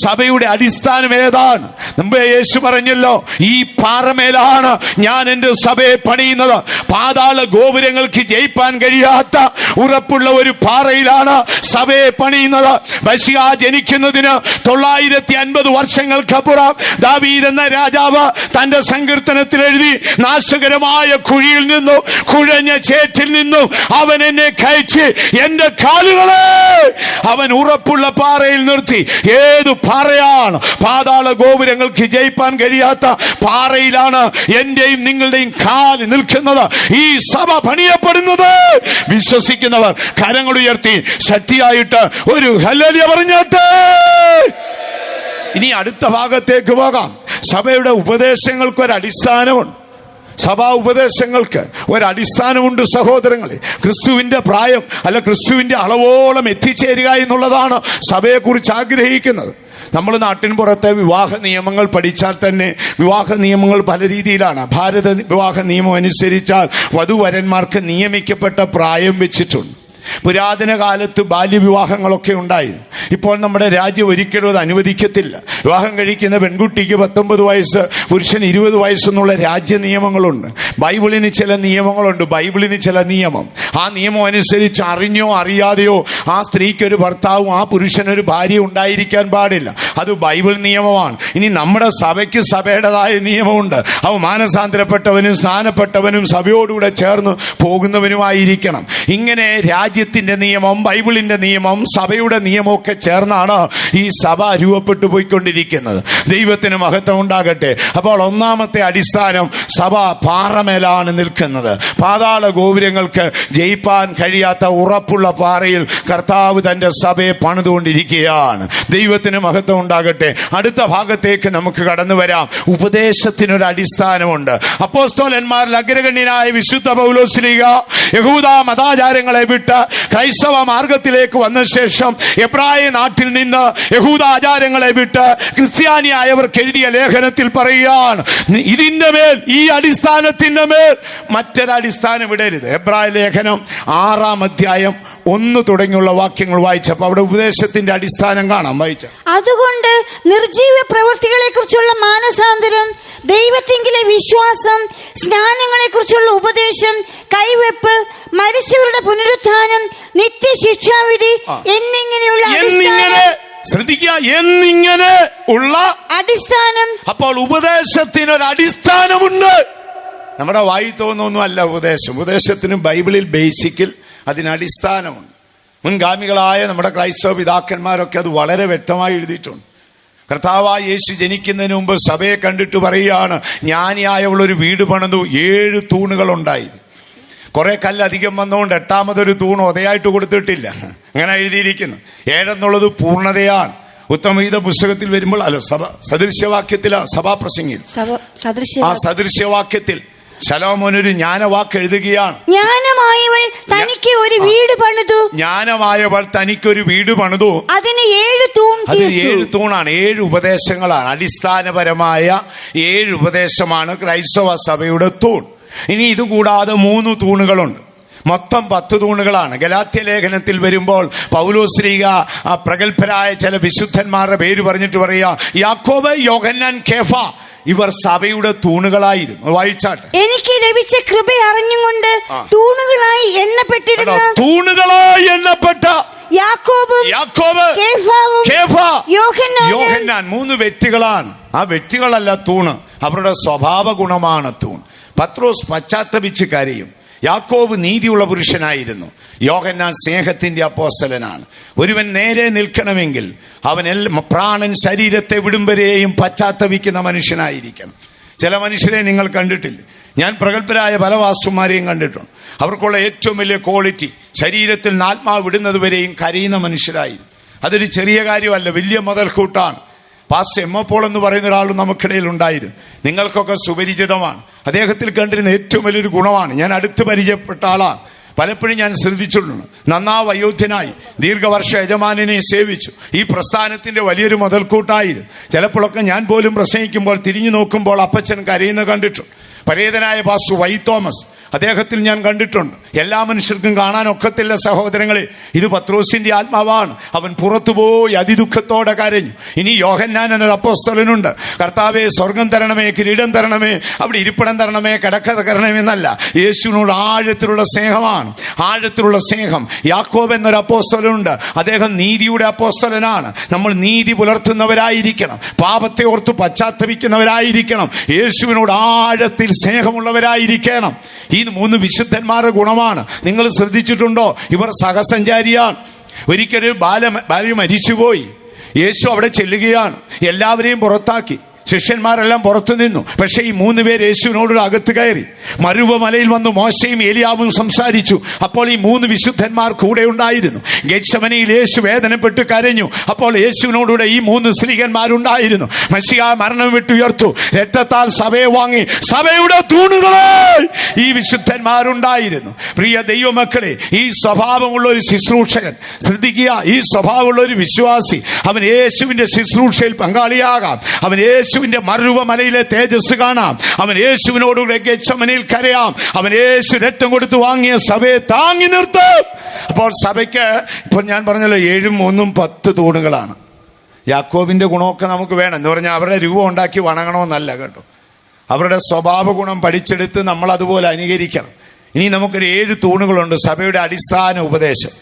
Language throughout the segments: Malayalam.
സഭയുടെ അടിസ്ഥാനം ഏതാണ്? മുമ്പേ യേശു പറഞ്ഞല്ലോ, ഈ പാറമേലാണ് ഞാൻ എൻ്റെ സഭയെ പണിയുന്നത്. പാതാള ഗോപുരങ്ങൾക്ക് ജയിപ്പാൻ കഴിയാത്ത ഉറപ്പുള്ള ഒരു പാറയിലാണ് സഭയെ പണിയുന്നത്. മെശിഹ ജനിക്കുന്നതിന് 950 വർഷങ്ങൾക്കപ്പുറം ദാവീദ് എന്ന രാജാവ് തന്റെ സങ്കീർത്തനത്തിൽ എഴുതി, നാശകരമായ കുഴിയിൽ നിന്നും കുഴഞ്ഞ ചേറ്റിൽ നിന്നും അവൻ എന്നെ കയറ്റി എന്റെ കാലുകളെ അവൻ ഉറപ്പുള്ള പാറയിൽ നിർത്തി. ഏത് പാറയാണ്? പാതാള ഗോപുരങ്ങൾക്ക് ജയിപ്പാൻ കഴിയാത്ത പാറയിലാണ് എന്റെയും നിങ്ങളുടെയും കാല് നിൽക്കുന്നത്. ഈ സഭ പണിയപ്പെടുന്നത് വിശ്വസിക്കുന്നവർ കരങ്ങൾ ഉയർത്തി ശക്തിയായിട്ട് ഒരു ഹല്ലേലൂയ പറഞ്ഞാട്ടെ. ഇനി അടുത്ത ഭാഗത്തേക്ക് പോകാം. സഭയുടെ ഉപദേശങ്ങൾക്ക് ഒരു അടിസ്ഥാനമുണ്ട്. സഭാ ഉപദേശങ്ങൾക്ക് ഒരടിസ്ഥാനമുണ്ട് സഹോദരങ്ങളെ. ക്രിസ്തുവിന്റെ പ്രായം അല്ല ക്രിസ്തുവിന്റെ അളവോളം എത്തിച്ചേരുക എന്നുള്ളതാണ് സഭയെക്കുറിച്ച് ആഗ്രഹിക്കുന്നത്. നമ്മൾ നാട്ടിൻപുറത്തെ വിവാഹ നിയമങ്ങൾ പഠിച്ചാൽ തന്നെ വിവാഹ നിയമങ്ങൾ പല രീതിയിലാണ്. ഭാരത വിവാഹ നിയമം അനുസരിച്ചാൽ വധുവരന്മാർക്ക് നിയമിക്കപ്പെട്ട പ്രായം വെച്ചിട്ടുണ്ട്. പുരാതന കാലത്ത് ബാല്യവിവാഹങ്ങളൊക്കെ ഉണ്ടായിരുന്നു. ഇപ്പോൾ നമ്മുടെ രാജ്യം ഒരിക്കലും അത് അനുവദിക്കത്തില്ല. വിവാഹം കഴിക്കുന്ന പെൺകുട്ടിക്ക് 19 വയസ്സ്, പുരുഷന് 20 വയസ്സെന്നുള്ള രാജ്യ നിയമങ്ങളുണ്ട്. ബൈബിളിന് ചില നിയമങ്ങളുണ്ട്. ബൈബിളിന് ചില നിയമം, ആ നിയമം അനുസരിച്ച് അറിഞ്ഞോ അറിയാതെയോ ആ സ്ത്രീക്കൊരു ഭർത്താവും ആ പുരുഷനൊരു ഭാര്യ ഉണ്ടായിരിക്കാൻ പാടില്ല. അത് ബൈബിൾ നിയമമാണ്. ഇനി നമ്മുടെ സഭയ്ക്ക് സഭയുടേതായ നിയമമുണ്ട്. അവ മാനസാന്തരപ്പെട്ടവനും സ്നാനപ്പെട്ടവനും സഭയോടുകൂടെ ചേർന്ന് പോകുന്നവനുമായിരിക്കണം. ഇങ്ങനെ രാജ്യത്തിന്റെ നിയമം, ബൈബിളിന്റെ നിയമം, സഭയുടെ നിയമമൊക്കെ ചേർന്നാണ് ഈ സഭ രൂപപ്പെട്ടു പോയിക്കൊണ്ടിരിക്കുന്നത്. ദൈവത്തിന് മഹത്വം ഉണ്ടാകട്ടെ. അപ്പോൾ ഒന്നാമത്തെ അടിസ്ഥാനം, സഭ പാറമേലാണ് നിൽക്കുന്നത്. പാതാള ഗോപുരങ്ങൾക്ക് ജയിപ്പാൻ കഴിയാത്ത ഉറപ്പുള്ള പാറയിൽ കർത്താവ് തന്റെ സഭയെ പണിതുകൊണ്ടിരിക്കുകയാണ്. ദൈവത്തിന് മഹത്വം ഉണ്ടാകട്ടെ. അടുത്ത ഭാഗത്തേക്ക് നമുക്ക് കടന്നു വരാം. ഉപദേശത്തിനൊരു അടിസ്ഥാനമുണ്ട്. അപ്പോസ്തലന്മാരിൽ അഗ്രഗണ്യനായ വിശുദ്ധ പൗലോസ്ലീഹ യഹൂദ മതാചാരങ്ങളെ വിട്ട് ക്രൈസ്തവ മാർഗത്തിലേക്ക് വന്ന ശേഷം എബ്രായ നാട്ടിൽ നിന്ന് യഹൂദ ആചാരങ്ങളെ വിട്ട് ക്രിസ്ത്യാനിയായവർക്ക് എഴുതിയ ലേഖനത്തിൽ പറയുകയാണ്, ഇതിന്റെ മേൽ, ഈ അടിസ്ഥാനത്തിന്റെ മേൽ മറ്റൊരടിസ്ഥാനം ഇടരുത്. എബ്രായ ലേഖനം 6-ാം അധ്യായം 1 തുടങ്ങിയുള്ള വാക്യങ്ങൾ വായിച്ചപ്പോൾ അവിടെ ഉപദേശത്തിന്റെ അടിസ്ഥാനം കാണാം. വായിച്ച, അതുകൊണ്ട് നിർജീവ പ്രവൃത്തികളെ കുറിച്ചുള്ള മാനസാന്തരം, ദൈവത്തിങ്കിലെ വിശ്വാസം, സ്നാനങ്ങളെ കുറിച്ചുള്ള ഉപദേശം, കൈവെപ്പ്, മരിച്ചവരുടെ പുനരുത്ഥാനം, നിത്യശിക്ഷാവിധി എന്നിങ്ങനെയുള്ള ശ്രദ്ധിക്കുക, എന്നിങ്ങനെ ഉള്ള അടിസ്ഥാനം. അപ്പോൾ ഉപദേശത്തിനൊരു അടിസ്ഥാനമുണ്ട്. നമ്മുടെ വായി തോന്നുന്നൊന്നുമല്ല ഉപദേശം. ഉപദേശത്തിന് ബൈബിളിൽ ബേസിക്കിൽ അതിനടിസ്ഥാനമുണ്ട്. മുൻഗാമികളായ നമ്മുടെ ക്രൈസ്തവ പിതാക്കന്മാരൊക്കെ അത് വളരെ വ്യക്തമായി എഴുതിയിട്ടുണ്ട്. കർത്താവായ യേശു ജനിക്കുന്നതിന് മുമ്പ് സഭയെ കണ്ടിട്ട് പറയുകയാണ്, ജ്ഞാനിയായവളൊരു വീട് പണിതു, 7 തൂണുകളുണ്ടായി. കുറെ കല്ല് അധികം വന്നുകൊണ്ട് 8ാമതൊരു തൂണ് ഒതയായിട്ട് കൊടുത്തിട്ടില്ല. അങ്ങനെ എഴുതിയിരിക്കുന്നു. 7 എന്നുള്ളത് പൂർണ്ണതയാണ്. ഉത്തമഗീത പുസ്തകത്തിൽ വരുമ്പോൾ സദൃശ്യവാക്യത്തിലാണ്, സഭാപ്രസംഗിൽ ആ സദൃശ്യവാക്യത്തിൽ ശലോമോനൊരു ജ്ഞാനവാക്ക് എഴുതുകയാണ്. ജ്ഞാനമായവൾ തനിക്ക് ഒരു വീട് പണിതു, ജ്ഞാനമായവൾ തനിക്കൊരു വീട് പണിതു, അതിന് 7 തൂൺ. അത് 7 തൂണാണ്, 7 ഉപദേശങ്ങളാണ്. അടിസ്ഥാനപരമായ 7 ഉപദേശമാണ് ക്രൈസ്തവ സഭയുടെ തൂൺ. ഇനി ഇതുകൂടാതെ 3 തൂണുകളുണ്ട്. മൊത്തം 10 തൂണുകളാണ്. ഗലാത്യ ലേഖനത്തിൽ വരുമ്പോൾ പൗലോസ്ലീഹ പ്രഗത്ഭരായ ചില വിശുദ്ധന്മാരുടെ പേര് പറഞ്ഞിട്ട് പറയാ, യാക്കോബ്, യോഹന്നാൻ, കേഫ, ഇവർ സഭയുടെ തൂണുകളായിരുന്നു. വായിച്ചാട്ടെ. എനിക്ക് ലഭിച്ച കൃപ അറിഞ്ഞുകൊണ്ട് തൂണുകളായി എണ്ണപ്പെട്ട യാക്കോബ്, കേഫ, യോഹന്നാൻ 3 വ്യക്തികളാണ്. ആ വ്യക്തികളല്ല തൂണ്, അവരുടെ സ്വഭാവ ഗുണമാണ് തൂൺ. പത്രോസ് പശ്ചാത്തപിച്ച് കരയും. യാക്കോബ് നീതിയുള്ള പുരുഷനായിരുന്നു. യോഹന്നാൻ സ്നേഹത്തിന്റെ അപ്പോസ്തലനാണ്. ഒരുവൻ നേരെ നിൽക്കണമെങ്കിൽ അവൻ പ്രാണൻ ശരീരത്തെ വിടുംവരെയും പശ്ചാത്തപിക്കുന്ന മനുഷ്യനായിരിക്കണം. ചില മനുഷ്യരെ നിങ്ങൾ കണ്ടിട്ടില്ല. ഞാൻ പ്രഗത്ഭരായ പല വാസ്തുമാരെയും കണ്ടിട്ടുണ്ട്. അവർക്കുള്ള ഏറ്റവും വലിയ ക്വാളിറ്റി ശരീരത്തിൽ ആത്മാവ് വിടുന്നത് വരെയും കരയുന്ന മനുഷ്യരായിരുന്നു. അതൊരു ചെറിയ കാര്യമല്ല, വലിയ മുതൽക്കൂട്ടാണ്. Pastor M. പോൾ എന്ന് പറയുന്ന ഒരാളും നമുക്കിടയിൽ ഉണ്ടായിരുന്നു. നിങ്ങൾക്കൊക്കെ സുപരിചിതമാണ്. അദ്ദേഹത്തിൽ കണ്ടിരുന്ന ഏറ്റവും വലിയൊരു ഗുണമാണ്, ഞാൻ അടുത്ത് പരിചയപ്പെട്ട ആളാണ്, പലപ്പോഴും ഞാൻ ശ്രദ്ധിച്ചിട്ടുണ്ട്. നന്നാവ് അയോധ്യനായി ദീർഘവർഷ യജമാനെ സേവിച്ചു. ഈ പ്രസ്ഥാനത്തിന്റെ വലിയൊരു മുതൽക്കൂട്ടായിരുന്നു. ചിലപ്പോഴൊക്കെ ഞാൻ പോലും പ്രസംഗിക്കുമ്പോൾ തിരിഞ്ഞു നോക്കുമ്പോൾ അപ്പച്ചൻ കരയുന്ന കണ്ടിട്ടു. പരേതനായ പാസ്റ്റർ വൈ തോമസ് അദ്ദേഹത്തിൽ ഞാൻ കണ്ടിട്ടുണ്ട്. എല്ലാ മനുഷ്യർക്കും കാണാൻ ഒക്കത്തില്ല സഹോദരങ്ങളെ. ഇത് പത്രോസിന്റെ ആത്മാവാണ്. അവൻ പുറത്തുപോയി അതിദുഃഖത്തോടെ കരഞ്ഞു. ഇനി യോഹന്നാൻ എന്നൊരു അപ്പോസ്തലനുണ്ട്. കർത്താവേ, സ്വർഗം തരണമേ, കിരീടം തരണമേ, അവിടെ ഇരിപ്പിടം തരണമേ, കിടക്ക തരണമേ എന്നല്ല, യേശുവിനോട് ആഴത്തിലുള്ള സ്നേഹമാണ്, ആഴത്തിലുള്ള സ്നേഹം. യാക്കോബ് എന്നൊരു അപ്പോസ്തലനുണ്ട്. അദ്ദേഹം നീതിയുടെ അപ്പോസ്തലനാണ്. നമ്മൾ നീതി പുലർത്തുന്നവരായിരിക്കണം, പാപത്തെ ഓർത്ത് പശ്ചാത്തപിക്കുന്നവരായിരിക്കണം, യേശുവിനോട് ആഴത്തിൽ സ്നേഹമുള്ളവരായിരിക്കണം. ഈ 3 വിശുദ്ധന്മാരുടെ ഗുണമാണ്. നിങ്ങൾ ശ്രദ്ധിച്ചിട്ടുണ്ടോ? ഇവർ സഹസഞ്ചാരിയാണ്. ഒരിക്കലും ബാല്യ മരിച്ചുപോയി. യേശു അവിടെ ചെല്ലുകയാണ്. എല്ലാവരെയും പുറത്താക്കി. ശിഷ്യന്മാരെല്ലാം പുറത്തു നിന്നു. പക്ഷേ ഈ 3 പേർ യേശുവിനോട് അകത്ത് കയറി. മരുവമലയിൽ വന്ന് മോശയും ഏലിയാവും സംസാരിച്ചു. അപ്പോൾ ഈ 3 വിശുദ്ധന്മാർ കൂടെ ഉണ്ടായിരുന്നു. ഗെത്സമനയിൽ യേശു വേദനപ്പെട്ട് കരഞ്ഞു. അപ്പോൾ യേശുവിനോടുകൂടെ ഈ 3 സ്ത്രീകന്മാരുണ്ടായിരുന്നു. മശിഹാ മരണം വിട്ടുയർത്തു, രക്തത്താൽ സഭയെ വാങ്ങി, സഭയുടെ തൂണുകളെ ഈ വിശുദ്ധന്മാരുണ്ടായിരുന്നു. പ്രിയ ദൈവമക്കളെ, ഈ സ്വഭാവമുള്ള ഒരു ശുശ്രൂഷകൻ, ശ്രദ്ധിക്കുക, ഈ സ്വഭാവമുള്ള ഒരു വിശ്വാസി, അവൻ യേശുവിന്റെ ശുശ്രൂഷയിൽ പങ്കാളിയാകാം. അവൻ യേശുവിന്റെ മരുവമലയിലെ തേജസ് കാണാം. അവൻ യേശുവിനോടുകൂടെ ഗെത്സമനയിൽ കരയാം. അവൻ യേശു രക്തം കൊടുത്ത് വാങ്ങിയ സഭയെ താങ്ങി നിർത്തും. അപ്പോൾ സഭയ്ക്ക് ഇപ്പോൾ ഞാൻ പറഞ്ഞല്ലോ 7 3 10 തൂണുകളാണ്. യാക്കോബിന്റെ ഗുണമൊക്കെ നമുക്ക് വേണം എന്ന് പറഞ്ഞാൽ അവരുടെ രൂപം ഉണ്ടാക്കി വണങ്ങണമെന്നല്ല കേട്ടോ. അവരുടെ സ്വഭാവ ഗുണം പഠിച്ചെടുത്ത് നമ്മൾ അതുപോലെ അനുകരിക്കണം. ഇനി നമുക്കൊരു 7 തൂണുകളുണ്ട് സഭയുടെ അടിസ്ഥാന ഉപദേശം.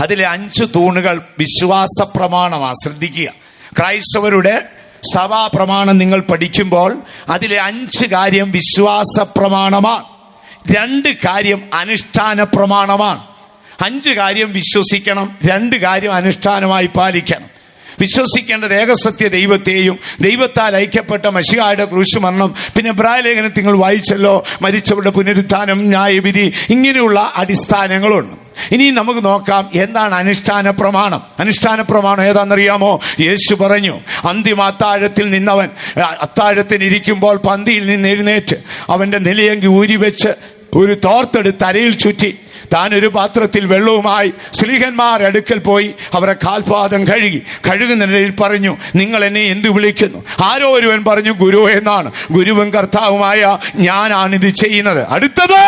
അതിലെ 5 തൂണുകൾ വിശ്വാസ പ്രമാണമാണ്. ശ്രദ്ധിക്കുക, ക്രൈസ്തവരുടെ സഭാ പ്രമാണം നിങ്ങൾ പഠിക്കുമ്പോൾ അതിലെ 5 കാര്യം വിശ്വാസ പ്രമാണമാണ്, 2 കാര്യം അനുഷ്ഠാന പ്രമാണമാണ്. 5 കാര്യം വിശ്വസിക്കണം, 2 കാര്യം അനുഷ്ഠാനമായി പാലിക്കണം. വിശ്വസിക്കേണ്ടത് ഏകസത്യ ദൈവത്തെയും ദൈവത്താൽ ഐക്യപ്പെട്ട മശിഹായുടെ ക്രൂശുമരണം, പിന്നെ എബ്രായ ലേഖനത്തിൽ നിങ്ങൾ വായിച്ചല്ലോ, മരിച്ചവരുടെ പുനരുത്ഥാനം, ന്യായവിധി, ഇങ്ങനെയുള്ള അടിസ്ഥാനങ്ങളുണ്ട്. ഇനി നമുക്ക് നോക്കാം എന്താണ് അനുഷ്ഠാന പ്രമാണം. അനുഷ്ഠാന പ്രമാണം ഏതാണെന്നറിയാമോ? യേശു പറഞ്ഞു, അന്തിമ അത്താഴത്തിൽ നിന്നവൻ അത്താഴത്തിനിരിക്കുമ്പോൾ പന്തിയിൽ നിന്ന് എഴുന്നേറ്റ് അവന്റെ നിലയങ്കി ഊരിവെച്ച് ഒരു തോർത്തെടുത്ത് അരയിൽ ചുറ്റി താൻ ഒരു പാത്രത്തിൽ വെള്ളവുമായി സ്ലീഹന്മാർ അടുക്കൽ പോയി അവരെ കാൽപാദം കഴുകുന്നതിനിടയിൽ പറഞ്ഞു, നിങ്ങൾ എന്നെ എന്ത് വിളിക്കുന്നു? ആരോ ഒരുവൻ പറഞ്ഞു, ഗുരു എന്നാണ്. ഗുരുവും കർത്താവുമായ ഞാനാണിത് ചെയ്യുന്നത്. അടുത്തത്,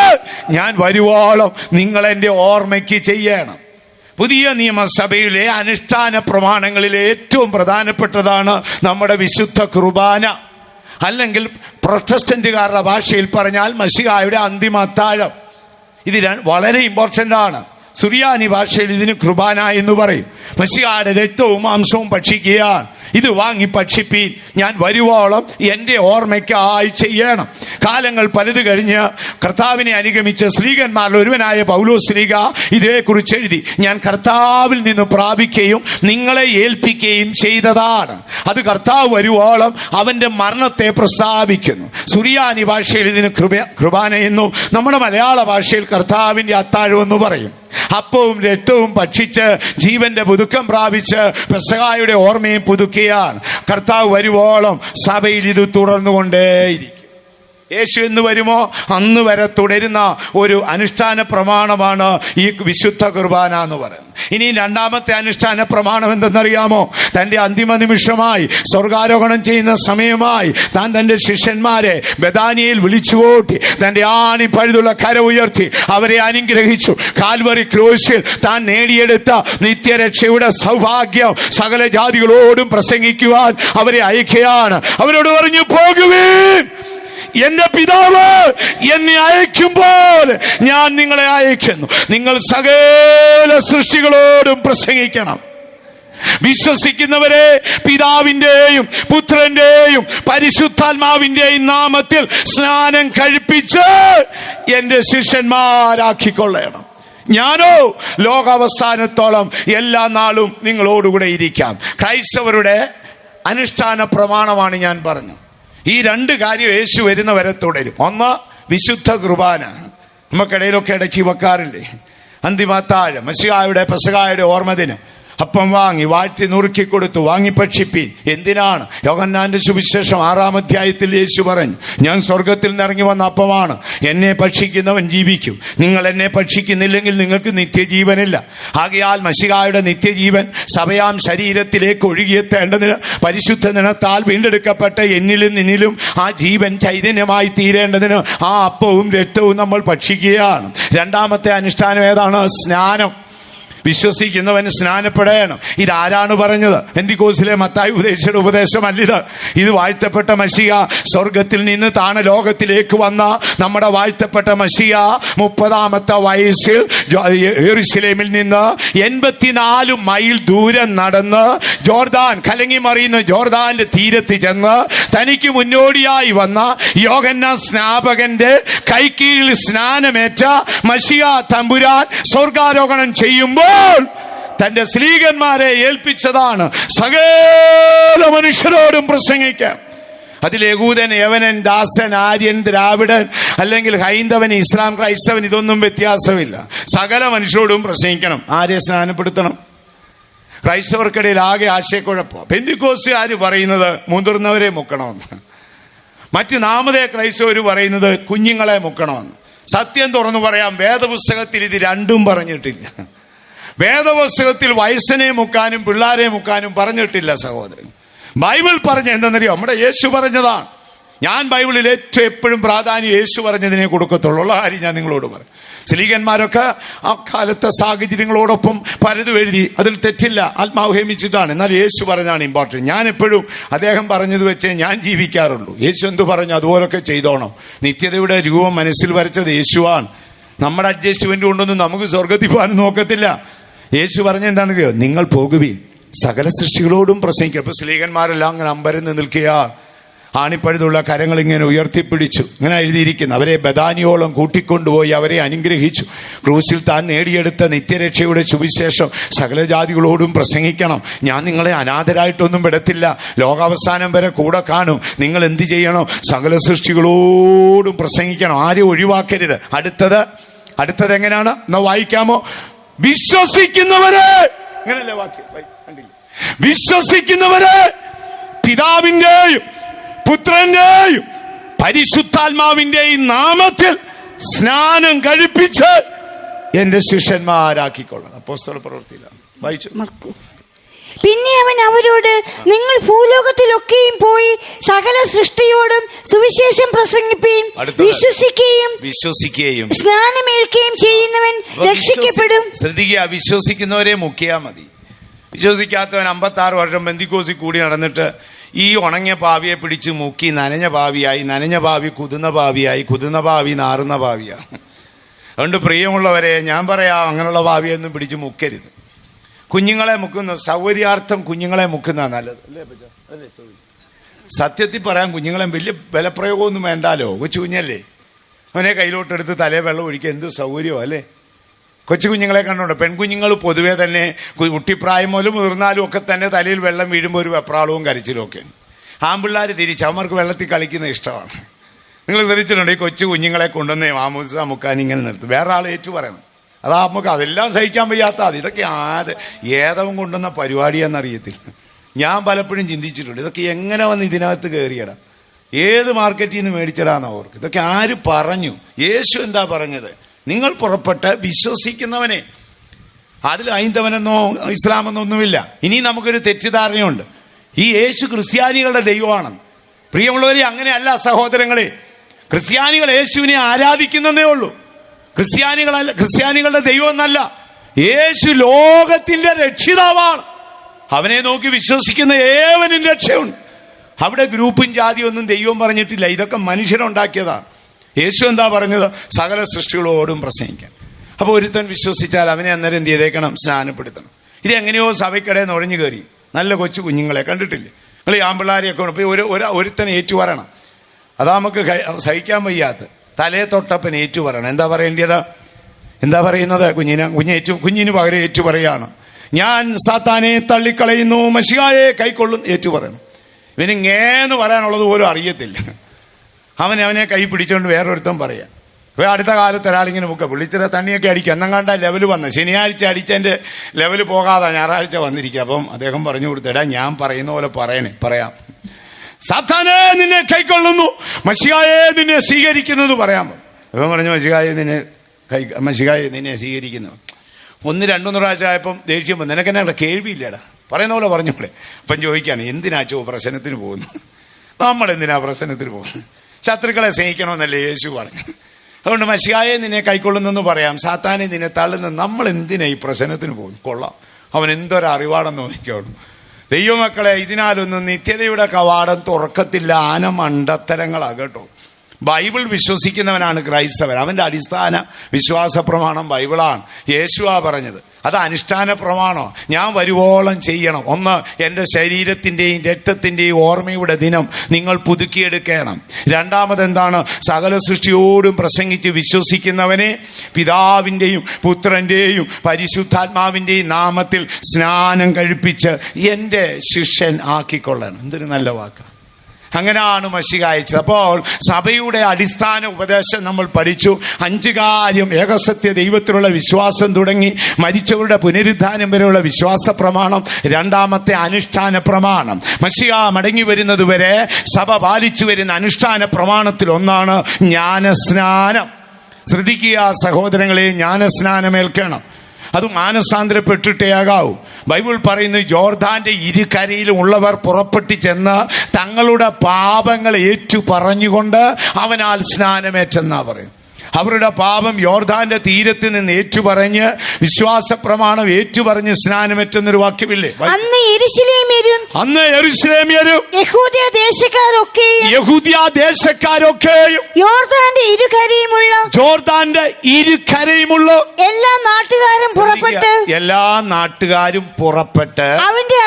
ഞാൻ വരുവോളം നിങ്ങൾ എൻ്റെ ഓർമ്മയ്ക്ക് ചെയ്യണം. പുതിയ നിയമസഭയിലെ അനുഷ്ഠാന പ്രമാണങ്ങളിലെ ഏറ്റവും പ്രധാനപ്പെട്ടതാണ് നമ്മുടെ വിശുദ്ധ കുർബാന, അല്ലെങ്കിൽ പ്രൊട്ടസ്റ്റന്റുകാരുടെ ഭാഷയിൽ പറഞ്ഞാൽ മശിഹായുടെ അന്തിമ അത്താഴം. ഇത് വളരെ ഇമ്പോർട്ടൻ്റ് ആണ്. സുറിയാനി ഭാഷയിൽ ഇതിന് കുർബാന എന്ന് പറയും. മശിഹായുടെ രക്തവും മാംസവും ഭക്ഷിക്കുകയാണ്. ഇത് വാങ്ങി ഭക്ഷിപ്പീൻ, ഞാൻ വരുവോളം എൻ്റെ ഓർമ്മയ്ക്കായി ചെയ്യണം. കാലങ്ങൾ പലത് കഴിഞ്ഞ് കർത്താവിനെ അനുഗമിച്ച സ്ലീഹന്മാരിൽ ഒരുവനായ പൗലോസ് ശ്ലീഹ ഇതേക്കുറിച്ച് എഴുതി, ഞാൻ കർത്താവിൽ നിന്ന് പ്രാപിക്കുകയും നിങ്ങളെ ഏൽപ്പിക്കുകയും ചെയ്തതാണ്. അത് കർത്താവ് വരുവോളം അവന്റെ മരണത്തെ പ്രസ്താവിക്കുന്നു. സുറിയാനി ഭാഷയിൽ ഇതിന് കൃപാന എന്നും നമ്മുടെ മലയാള ഭാഷയിൽ കർത്താവിന്റെ അത്താഴം എന്ന് പറയും. അപ്പവും രക്തവും ഭക്ഷിച്ച് ജീവന്റെ പുതുക്കം പ്രാപിച്ച് പെസഹായുടെ ഓർമ്മയും പുതുക്കിയാണ്. കർത്താവ് വരുവോളം സഭയിൽ ഇത് തുടർന്നുകൊണ്ടേയിരിക്കും. യേശു എന്ന് വരുമോ അന്ന് വരെ തുടരുന്ന ഒരു അനുഷ്ഠാന പ്രമാണമാണ് ഈ വിശുദ്ധ കുർബാന എന്ന് പറയുന്നത്. ഇനി 2ാമത്തെ അനുഷ്ഠാന പ്രമാണം എന്തെന്നറിയാമോ? തന്റെ അന്തിമ നിമിഷമായി സ്വർഗാരോഹണം ചെയ്യുന്ന സമയമായി താൻ തന്റെ ശിഷ്യന്മാരെ ബഥാനിയയിൽ വിളിച്ചുകൂട്ടി തന്റെ ആണി പഴുതുള്ള കര ഉയർത്തി അവരെ അനുഗ്രഹിച്ചു. കാൽവറി ക്രൂശിൽ താൻ നേടിയെടുത്ത നിത്യരക്ഷയുടെ സൗഭാഗ്യം സകല ജാതികളോടും പ്രസംഗിക്കുവാൻ അവരെ അയക്കുകയാണ്. അവരോട് പറഞ്ഞു, പോകുവീൻ, എന്റെ പിതാവ് എന്നെ അയക്കുമ്പോൾ ഞാൻ നിങ്ങളെ അയക്കുന്നു. നിങ്ങൾ സകല സൃഷ്ടികളോടും പ്രസംഗിക്കണം. വിശ്വസിക്കുന്നവരെ പിതാവിന്റെയും പുത്രന്റെയും പരിശുദ്ധാത്മാവിന്റെയും നാമത്തിൽ സ്നാനം കഴിപ്പിച്ച് എന്റെ ശിഷ്യന്മാരാക്കിക്കൊള്ളണം. ഞാനോ ലോകാവസാനത്തോളം എല്ലാ നാളും നിങ്ങളോടുകൂടെ ഇരിക്കാം. ക്രൈസ്തവരുടെ അനുഷ്ഠാന പ്രമാണമാണ് ഞാൻ പറഞ്ഞത്. ഈ 2 കാര്യം യേശു വരുന്നവരെ തുടരും. ഒന്ന്, വിശുദ്ധ കുർബാന. നമുക്കിടയിലൊക്കെ ഇടയ്ക്ക് വെക്കാറില്ലേ? അന്തിമ അത്താഴം, മശിഹായുടെ പെസഹായുടെ ഓർമ്മദിനം. അപ്പം വാങ്ങി വാഴ്ത്തി നുറുക്കി കൊടുത്തു, വാങ്ങി ഭക്ഷിപ്പീൻ. എന്തിനാണ്? യോഹന്നാന്റെ സുവിശേഷം 6-ാം അധ്യായത്തിൽ യേശു പറഞ്ഞു, ഞാൻ സ്വർഗത്തിൽ നിന്നിറങ്ങി വന്ന അപ്പമാണ്, എന്നെ ഭക്ഷിക്കുന്നവൻ ജീവിക്കും. നിങ്ങൾ എന്നെ ഭക്ഷിക്കുന്നില്ലെങ്കിൽ നിങ്ങൾക്ക് നിത്യജീവനില്ല. ആകയാൽ മശിഹായുടെ നിത്യജീവൻ സഭയാം ശരീരത്തിലേക്ക് ഒഴുകിയെത്തേണ്ടതിന് പരിശുദ്ധ നിണത്താൽ വീണ്ടെടുക്കപ്പെട്ട എന്നിലും നിന്നിലും ആ ജീവൻ ചൈതന്യമായി തീരേണ്ടതിന് ആ അപ്പവും രക്തവും നമ്മൾ ഭക്ഷിക്കുകയാണ്. രണ്ടാമത്തെ അനുഷ്ഠാനം ഏതാണ്? സ്നാനം. വിശ്വസിക്കുന്നവൻ സ്നാനപ്പെടണം. ഇതാരാണ് പറഞ്ഞത്? പെന്തിക്കോസിലെ മത്തായി ഉപദേശിയുടെ ഉപദേശമല്ലിത്. ഇത് വാഴ്ത്തപ്പെട്ട മശിഹ സ്വർഗത്തിൽ നിന്ന് താണ ലോകത്തിലേക്ക് വന്ന നമ്മുടെ വാഴ്ത്തപ്പെട്ട മശിഹ 30-ാമത്തെ വയസ്സിൽ യെരുശലേമിൽ നിന്ന് 84 മൈൽ ദൂരം നടന്ന് ജോർദാൻ, കലങ്ങി മറിയുന്ന ജോർദാന്റെ തീരത്ത് ചെന്ന് തനിക്ക് മുന്നോടിയായി വന്ന യോഹന്നാൻ സ്നാപകന്റെ കൈക്കീഴിൽ സ്നാനമേറ്റ മശിഹ തമ്പുരാൻ സ്വർഗാരോഹണം ചെയ്യുമ്പോൾ തന്റെ സ്ലീഹന്മാരെ ഏൽപ്പിച്ചതാണ് സകല മനുഷ്യരോടും പ്രസംഗിക്കാൻ. അതിൽ യഹൂദൻ, യവനൻ, ദാസൻ, ആര്യൻ, ദ്രാവിഡൻ, അല്ലെങ്കിൽ ഹൈന്ദവൻ, ഇസ്ലാം, ക്രൈസ്തവൻ, ഇതൊന്നും വ്യത്യാസമില്ല. സകല മനുഷ്യരോടും പ്രസംഗിക്കണം. ആരെ സ്നാനപ്പെടുത്തണം? ക്രൈസ്തവർക്കിടയിൽ ആകെ ആശയക്കുഴപ്പം. പെന്തിക്കോസ്തുകാർ പറയുന്നത് മുതിർന്നവരെ മുക്കണമെന്ന്, മറ്റ് നാമതേ ക്രൈസ്തവർ പറയുന്നത് കുഞ്ഞുങ്ങളെ മുക്കണമെന്ന്. സത്യം തുറന്നു പറയാം, വേദപുസ്തകത്തിൽ ഇത് രണ്ടും പറഞ്ഞിട്ടില്ല. വേദപുസ്തകത്തിൽ വയസ്സനെ മുക്കാനും പിള്ളാരെ മുക്കാനും പറഞ്ഞിട്ടില്ല സഹോദരൻ. ബൈബിൾ പറഞ്ഞ എന്തെന്നറിയോ? നമ്മുടെ യേശു പറഞ്ഞതാണ്. ഞാൻ ബൈബിളിൽ ഏറ്റവും എപ്പോഴും പ്രാധാന്യം യേശു പറഞ്ഞതിനെ കൊടുക്കത്തുള്ളൂ. ഉള്ള കാര്യം ഞാൻ നിങ്ങളോട് പറയും. സ്ലീഹന്മാരൊക്കെ ആ കാലത്തെ സാഹചര്യങ്ങളോടൊപ്പം പലതും എഴുതി, അതിൽ തെറ്റില്ല, ആത്മാവ് ഹേമിച്ചിട്ടാണ്. എന്നാൽ യേശു പറഞ്ഞാണ് ഇമ്പോർട്ടൻറ്റ്. ഞാൻ എപ്പോഴും അദ്ദേഹം പറഞ്ഞത് വെച്ചേ ഞാൻ ജീവിക്കാറുള്ളൂ. യേശു എന്തു പറഞ്ഞു അതുപോലൊക്കെ ചെയ്തോണം. നിത്യതയുടെ രൂപം മനസ്സിൽ വരച്ചത് യേശുവാണ്. നമ്മുടെ അഡ്ജസ്റ്റ്മെന്റ് കൊണ്ടൊന്നും നമുക്ക് സ്വർഗത്തിൽ പോകാൻ നോക്കത്തില്ല. യേശു പറഞ്ഞ എന്താണെന്നറിയോ? നിങ്ങൾ പോകുവിൻ, സകല സൃഷ്ടികളോടും പ്രസംഗിക്കുക. അപ്പൊ സ്ലീഹന്മാരെല്ലാം അങ്ങനെ അമ്പരന്ന് നിൽക്കുക, ആണിപ്പഴുതുള്ള കരങ്ങൾ ഇങ്ങനെ ഉയർത്തിപ്പിടിച്ചു. ഇങ്ങനെ എഴുതിയിരിക്കുന്നു, അവരെ ബദാനിയോളം കൂട്ടിക്കൊണ്ടുപോയി അവരെ അനുഗ്രഹിച്ചു. ക്രൂസിൽ താൻ നേടിയെടുത്ത നിത്യരക്ഷയുടെ സുവിശേഷം സകല ജാതികളോടും പ്രസംഗിക്കണം. ഞാൻ നിങ്ങളെ അനാഥരായിട്ടൊന്നും വിടത്തില്ല, ലോകാവസാനം വരെ കൂടെ കാണും. നിങ്ങൾ എന്ത് ചെയ്യണം? സകല സൃഷ്ടികളോടും പ്രസംഗിക്കണം, ആരും ഒഴിവാക്കരുത്. അടുത്തത് എങ്ങനെയാണ്? എന്നാ വായിക്കാമോ? വിശ്വസിക്കുന്നവരെ, അങ്ങനല്ലേ വാക്യം? വിശ്വസിക്കുന്നവരെ പിതാവിന്റെയും പുത്രന്റെയും പരിശുദ്ധാത്മാവിന്റെയും നാമത്തിൽ സ്നാനം കഴിപ്പിച്ച് എന്റെ ശിഷ്യന്മാരാക്കിക്കൊള്ളണം. അപ്പോസ്തല പ്രവൃത്തിയിലാണ് വായിച്ചു. പിന്നെ അവൻ അവരോട്, നിങ്ങൾ ഭൂലോകത്തിലൊക്കെയും പോയി സകല സൃഷ്ടിയോടും സുവിശേഷം പ്രസംഗിപ്പീൻ. വിശ്വസിക്കുകയും സ്നാനമേൽക്കുകയും ചെയ്യുന്നവൻ രക്ഷിക്കപ്പെടും. ശ്രദ്ധിക്കുക, വിശ്വസിക്കുന്നവരെ മുക്കിയാൽ മതി. വിശ്വസിക്കാത്തവൻ 56 വർഷം ബന്ധിക്കോസി കൂടി നടന്നിട്ട് ഈ ഉണങ്ങിയ പാവിയെ പിടിച്ച് മുക്കി നനഞ്ഞ പാവിയായി, നനഞ്ഞ പാവി കുതിർന്ന പാവിയായി, കുതിർന്ന പാവി നാറുന്ന പാവിയാണ്. അതുകൊണ്ട് പ്രിയമുള്ളവരെ, ഞാൻ പറയാം, അങ്ങനെയുള്ള പാവിയൊന്നും പിടിച്ച് മുക്കരുത്. കുഞ്ഞുങ്ങളെ മുക്കുന്ന സൗകര്യാർത്ഥം കുഞ്ഞുങ്ങളെ മുക്കുന്നതാണ് നല്ലത്, അല്ലേ? സത്യത്തിൽ പറയാൻ കുഞ്ഞുങ്ങളെ വലിയ ബലപ്രയോഗമൊന്നും വേണ്ടാലോ. കൊച്ചു കുഞ്ഞല്ലേ, അവനെ കയ്യിലോട്ടെടുത്ത് തലേ വെള്ളം ഒഴിക്കുക, എന്ത് സൗകര്യമോ അല്ലേ? കൊച്ചു കുഞ്ഞുങ്ങളെ കണ്ടോണ്ട് പെൺകുഞ്ഞുങ്ങൾ പൊതുവേ തന്നെ കുട്ടിപ്രായം മുതലും മുതിർന്നാലും ഒക്കെ തന്നെ തലയിൽ വെള്ളം വീഴുമ്പോൾ ഒരു വെപ്രാളവും കരച്ചിലും ഒക്കെയാണ്. ആൺപിള്ളേർ തിരിച്ച് അവർക്ക് വെള്ളത്തിൽ കളിക്കുന്ന ഇഷ്ടമാണ്. നിങ്ങൾ ശ്രദ്ധിച്ചിട്ടുണ്ട്, ഈ കൊച്ചു കുഞ്ഞുങ്ങളെ കൊണ്ടുവന്നേ മാമൂസ മുക്കാൻ ഇങ്ങനെ നിർത്തും, വേറെ ആൾ ഏറ്റു പറയണം. അതാ നമുക്ക് അതെല്ലാം സഹിക്കാൻ വയ്യാത്ത അത്. ഇതൊക്കെ ഏതവും കൊണ്ടുവന്ന പരിപാടിയാണെന്നറിയത്തില്ല. ഞാൻ പലപ്പോഴും ചിന്തിച്ചിട്ടുണ്ട്, ഇതൊക്കെ എങ്ങനെ വന്ന് ഇതിനകത്ത് കയറിയടാ, ഏത് മാർക്കറ്റിൽ നിന്ന് മേടിച്ചടാന്ന് അവർക്ക്. ഇതൊക്കെ ആര് പറഞ്ഞു? യേശു എന്താ പറഞ്ഞത്? നിങ്ങൾ പുറപ്പെട്ട് വിശ്വസിക്കുന്നവനെ. അതിൽ ഹൈന്ദവനെന്നോ ഇസ്ലാമെന്നോ ഒന്നുമില്ല. ഇനി നമുക്കൊരു തെറ്റിദ്ധാരണയുണ്ട്, ഈ യേശു ക്രിസ്ത്യാനികളുടെ ദൈവമാണെന്ന്. പ്രിയമുള്ളവരെ, അങ്ങനെയല്ല സഹോദരങ്ങളെ. ക്രിസ്ത്യാനികൾ യേശുവിനെ ആരാധിക്കുന്നതേ ഉള്ളൂ. ക്രിസ്ത്യാനികളുടെ ദൈവം എന്നല്ല. യേശു ലോകത്തിന്റെ രക്ഷിതാവാണ്. അവനെ നോക്കി വിശ്വസിക്കുന്ന ഏവനും രക്ഷയുണ്ട്. അവിടെ ഗ്രൂപ്പും ജാതിയും ഒന്നും ദൈവം പറഞ്ഞിട്ടില്ല, ഇതൊക്കെ മനുഷ്യരുണ്ടാക്കിയതാണ്. യേശു എന്താ പറഞ്ഞത്? സകല സൃഷ്ടികളോടും പ്രസംഗിക്കാൻ. അപ്പൊ ഒരുത്തൻ വിശ്വസിച്ചാൽ അവനെ അന്നേരം എന്ത് ചെയ്തേക്കണം? സ്നാനപ്പെടുത്തണം. ഇതെങ്ങനെയോ സഭയ്ക്കിടയിൽ നുഴഞ്ഞു കയറി. നല്ല കൊച്ചു കുഞ്ഞുങ്ങളെ കണ്ടിട്ടില്ലേ നിങ്ങൾ? ഈ ആമ്പിള്ളാരെയൊക്കെ ഒരുത്തൻ ഏറ്റുപറയണം. അതാ നമുക്ക് സഹിക്കാൻ വയ്യാത്ത. തലേ തൊട്ടപ്പൻ ഏറ്റു പറയണം. എന്താ പറയേണ്ടത്? എന്താ പറയുന്നത്? കുഞ്ഞിന് പകരം ഏറ്റു പറയാണ്, ഞാൻ സാത്താനെ തള്ളിക്കളയുന്നു, മശിഹായെ കൈക്കൊള്ളും. ഏറ്റു പറയണം. ഇവന് ഇങ്ങേന്ന് പറയാനുള്ളത് പോലും അറിയത്തില്ല. അവനെ കൈ പിടിച്ചോണ്ട് വേറൊരുത്തൻ പറയാം, ഇപ്പൊ അടുത്ത കാലത്ത് ഒരാളിങ്ങനെ മുക്ക വിളിച്ചിട്ട് തണ്ണിയൊക്കെ അടിക്കുക എന്നും കണ്ട ലെവല് വന്ന് ശനിയാഴ്ച അടിച്ചതിന്റെ ലെവല് പോകാതെ ഞായറാഴ്ച വന്നിരിക്കുക. അപ്പം അദ്ദേഹം പറഞ്ഞു കൊടുത്തിടാ ഞാൻ പറയുന്ന പോലെ പറയാം. സാത്താനെ നിന്നെ കൈക്കൊള്ളുന്നു, മശിഹായെ നിന്നെ സ്വീകരിക്കുന്നത് പറയാൻ. ഇവൻ പറഞ്ഞു മശിഹായെ നിന്നെ സ്വീകരിക്കുന്നു. 1-2 പ്രാവശ്യം ആയപ്പം ദേഷ്യം വന്നു. നിനക്കെന്നെ കേൾവിയില്ലടാ, പറയുന്ന പോലെ പറഞ്ഞൂടെ. അപ്പം ചോദിക്കാണ് എന്തിനാ പ്രശ്നത്തിന് പോകുന്നു? നമ്മൾ എന്തിനാ പ്രശ്നത്തിന് പോകുന്നു? ശത്രുക്കളെ സ്നേഹിക്കണമെന്നല്ലേ യേശു പറഞ്ഞു. അതുകൊണ്ട് മശിഹായെ നിന്നെ കൈക്കൊള്ളുന്നെന്ന് പറയാം, സാത്താനെ നിന്നെ തള്ളുന്ന. നമ്മൾ എന്തിനാ ഈ പ്രശ്നത്തിന് പോകുന്നു? കൊള്ളാം, അവൻ എന്തൊരു അറിവാണെന്ന് നോക്കിക്കോളൂ. ദൈവമക്കളെ, ഇതിനാലൊന്നും നിത്യതയുടെ കവാടം തുറക്കത്തില്ല. ആന മണ്ടത്തരങ്ങളാ കേട്ടോ. ബൈബിൾ വിശ്വസിക്കുന്നവനാണ് ക്രൈസ്തവൻ. അവന്റെ അടിസ്ഥാന വിശ്വാസ പ്രമാണം ബൈബിളാണ്. യേശുവാ പറഞ്ഞത്. അത് അനുഷ്ഠാന പ്രമാണോ? ഞാൻ വരുവോളം ചെയ്യണം. ഒന്ന്, എന്റെ ശരീരത്തിന്റെയും രക്തത്തിന്റെയും ഓർമ്മയുടെ ദിനം നിങ്ങൾ പുതുക്കിയെടുക്കണം. രണ്ടാമത് എന്താണ്? സകല സൃഷ്ടിയോടും പ്രസംഗിച്ച് വിശ്വസിക്കുന്നവനെ പിതാവിന്റെയും പുത്രന്റെയും പരിശുദ്ധാത്മാവിന്റെയും നാമത്തിൽ സ്നാനം കഴിപ്പിച്ച് എന്റെ ശിഷ്യൻ ആക്കിക്കൊള്ളണം. എന്തൊരു നല്ല വാക്കാണ്. അങ്ങനെയാണ് മശിഹ അയച്ചത്. അപ്പോൾ സഭയുടെ അടിസ്ഥാന ഉപദേശം നമ്മൾ പഠിച്ചു. 5 കാര്യം: ഏകസത്യ ദൈവത്തിലുള്ള വിശ്വാസം തുടങ്ങി മരിച്ചവരുടെ പുനരുദ്ധാനം വരെയുള്ള വിശ്വാസ പ്രമാണം. രണ്ടാമത്തെ അനുഷ്ഠാന പ്രമാണം. മശിഹ മടങ്ങി വരുന്നത് വരെ സഭ പാലിച്ചു വരുന്ന അനുഷ്ഠാന പ്രമാണത്തിൽ ഒന്നാണ് ജ്ഞാനസ്നാനം. ശ്രദ്ധിക്കുക സഹോദരങ്ങളെ, ജ്ഞാനസ്നാനമേൽക്കണം. അത് മാനസാന്തരപ്പെട്ടിട്ടേ ആകാവൂ. ബൈബിൾ പറയുന്നു, ജോർദാന്റെ ഇരുകരയിലും ഉള്ളവർ പുറപ്പെട്ടു ചെന്ന് തങ്ങളുടെ പാപങ്ങൾ ഏറ്റു പറഞ്ഞുകൊണ്ട് അവനാൽ സ്നാനമേറ്റെന്നാ പറയും. അവരുടെ പാപം യോർദാന്റെ തീരത്ത് നിന്ന് ഏറ്റുപറഞ്ഞ് വിശ്വാസ പ്രമാണം ഏറ്റുപറഞ്ഞ് സ്നാനമേറ്റെന്നൊരു വാക്യമില്ലേ? അന്ന് യെരൂശലേമ്യരും യഹൂദ്യ ദേശക്കാരൊക്കെയും യോർദാന്റെ ഇരുകരയുമുള്ള എല്ലാ നാട്ടുകാരും പുറപ്പെട്ട് അവന്റെ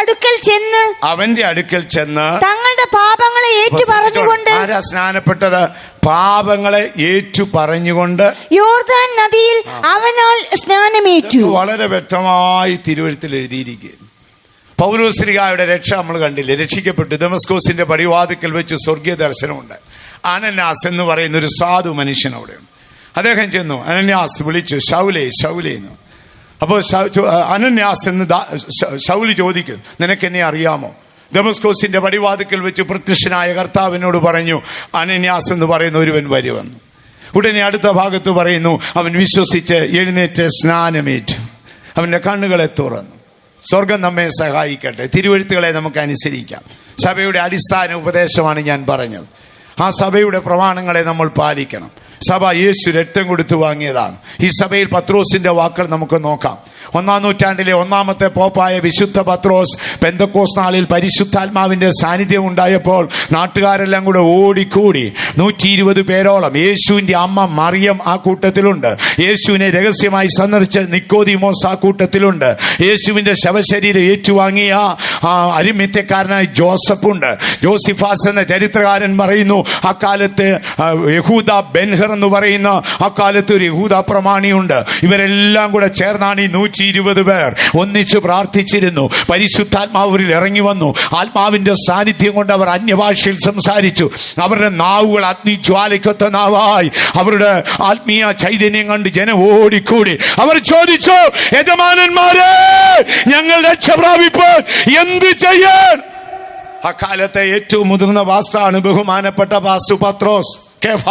അടുക്കൽ ചെന്ന് തങ്ങളുടെ പാപങ്ങളെ ഏറ്റു പറഞ്ഞുകൊണ്ട്. ആരാ സ്നാനപ്പെട്ടത്? പാപങ്ങളെ ഏറ്റു പറഞ്ഞുകൊണ്ട് യോർദാൻ നദിയിൽ അവനാൽ സ്നാനമേറ്റു. വളരെ വ്യക്തമായി തിരുവെഴുത്തിൽ എഴുതിയിരിക്കുന്നു. പൗലോസ്ലീഹായുടെ രക്ഷ നമ്മൾ കണ്ടില്ലേ? രക്ഷിക്കപ്പെട്ടു ദമസ്കോസിന്റെ പടിവാതിക്കൽ വെച്ച് സ്വർഗീയ ദർശനമുണ്ട്. അനന്യാസ് എന്ന് പറയുന്ന ഒരു സാധു മനുഷ്യൻ അവിടെയുണ്ട്. അദ്ദേഹം ചെന്നു, അനന്യാസ് വിളിച്ചു, ശൗലേ എന്ന്. അപ്പോൾ അനന്യാസ് എന്ന് ശൗല് ചോദിക്കും, നിനക്കെന്നെ അറിയാമോ? ദമസ്കോസിന്റെ പടിവാതിക്കൽ വെച്ച് പ്രത്യക്ഷനായ കർത്താവിനോട് പറഞ്ഞു, അനന്യാസ് എന്ന് പറയുന്ന ഒരുവൻ വരുമെന്ന്. ഉടനെ അടുത്ത ഭാഗത്ത് പറയുന്നു, അവൻ വിശ്വസിച്ച് എഴുന്നേറ്റ് സ്നാനമേറ്റു, അവന്റെ കണ്ണുകളെ തുറന്നു. സ്വർഗം നമ്മെ സഹായിക്കട്ടെ. തിരുവെഴുത്തുകളെ നമുക്ക് അനുസരിക്കാം. സഭയുടെ അടിസ്ഥാന ഉപദേശമാണ് ഞാൻ പറഞ്ഞത്. ആ സഭയുടെ പ്രമാണങ്ങളെ നമ്മൾ പാലിക്കണം. സഭ യേശു രക്തം കൊടുത്തു വാങ്ങിയതാണ്. ഈ സഭയിൽ പത്രോസിന്റെ വാക്കുകൾ നമുക്ക് നോക്കാം. 1-ാം നൂറ്റാണ്ടിലെ 1ാമത്തെ പോപ്പായ വിശുദ്ധ പത്രോസ് പെന്തക്കോസ് നാളിൽ പരിശുദ്ധാത്മാവിന്റെ സാന്നിധ്യം ഉണ്ടായപ്പോൾ നാട്ടുകാരെല്ലാം കൂടെ ഓടിക്കൂടി. 120 പേരോളം. യേശുവിന്റെ അമ്മ മറിയം ആ കൂട്ടത്തിലുണ്ട്. യേശുവിനെ രഹസ്യമായി സന്ദർശിച്ച നിക്കോദിമോസ് ആ കൂട്ടത്തിലുണ്ട്. യേശുവിന്റെ ശവശരീരം ഏറ്റുവാങ്ങിയ അരിമത്യക്കാരനായ ജോസഫുണ്ട്. ജോസിഫാസ് എന്ന ചരിത്രകാരൻ പറയുന്നു, അക്കാലത്ത് യഹൂദ ബെൻഹർ എന്ന് പറയുന്ന അക്കാലത്ത് ഒരു യഹൂദ പ്രമാണിയുണ്ട്. ഇവരെല്ലാം കൂടെ ചേർന്നാണ് ഈ 120 പേർ ഒന്നിച്ച് പ്രാർത്ഥിച്ചിരുന്നു. പരിശുദ്ധാത്മാവിൽ ഇറങ്ങി വന്നു. ആത്മാവിന്റെ സാന്നിധ്യം കൊണ്ട് അവർ അന്യഭാഷയിൽ സംസാരിച്ചു. അവരുടെ നാവുകൾ അഗ്നിജ്വാലയ്ക്കൊത്ത നാവായി. അവരുടെ ആത്മീയ ചൈതന്യം കണ്ട് ജനം ഓടിക്കൂടി. അവർ ചോദിച്ചു, യജമാനന്മാരെ, ഞങ്ങൾ രക്ഷ പ്രാപിപ്പാൻ എന്ത് ചെയ്യാൻ? അക്കാലത്തെ ഏറ്റവും മുതിർന്ന പാസ്റ്ററാണ് ബഹുമാനപ്പെട്ട പാസ്റ്റർ പത്രോസ് കേഫ.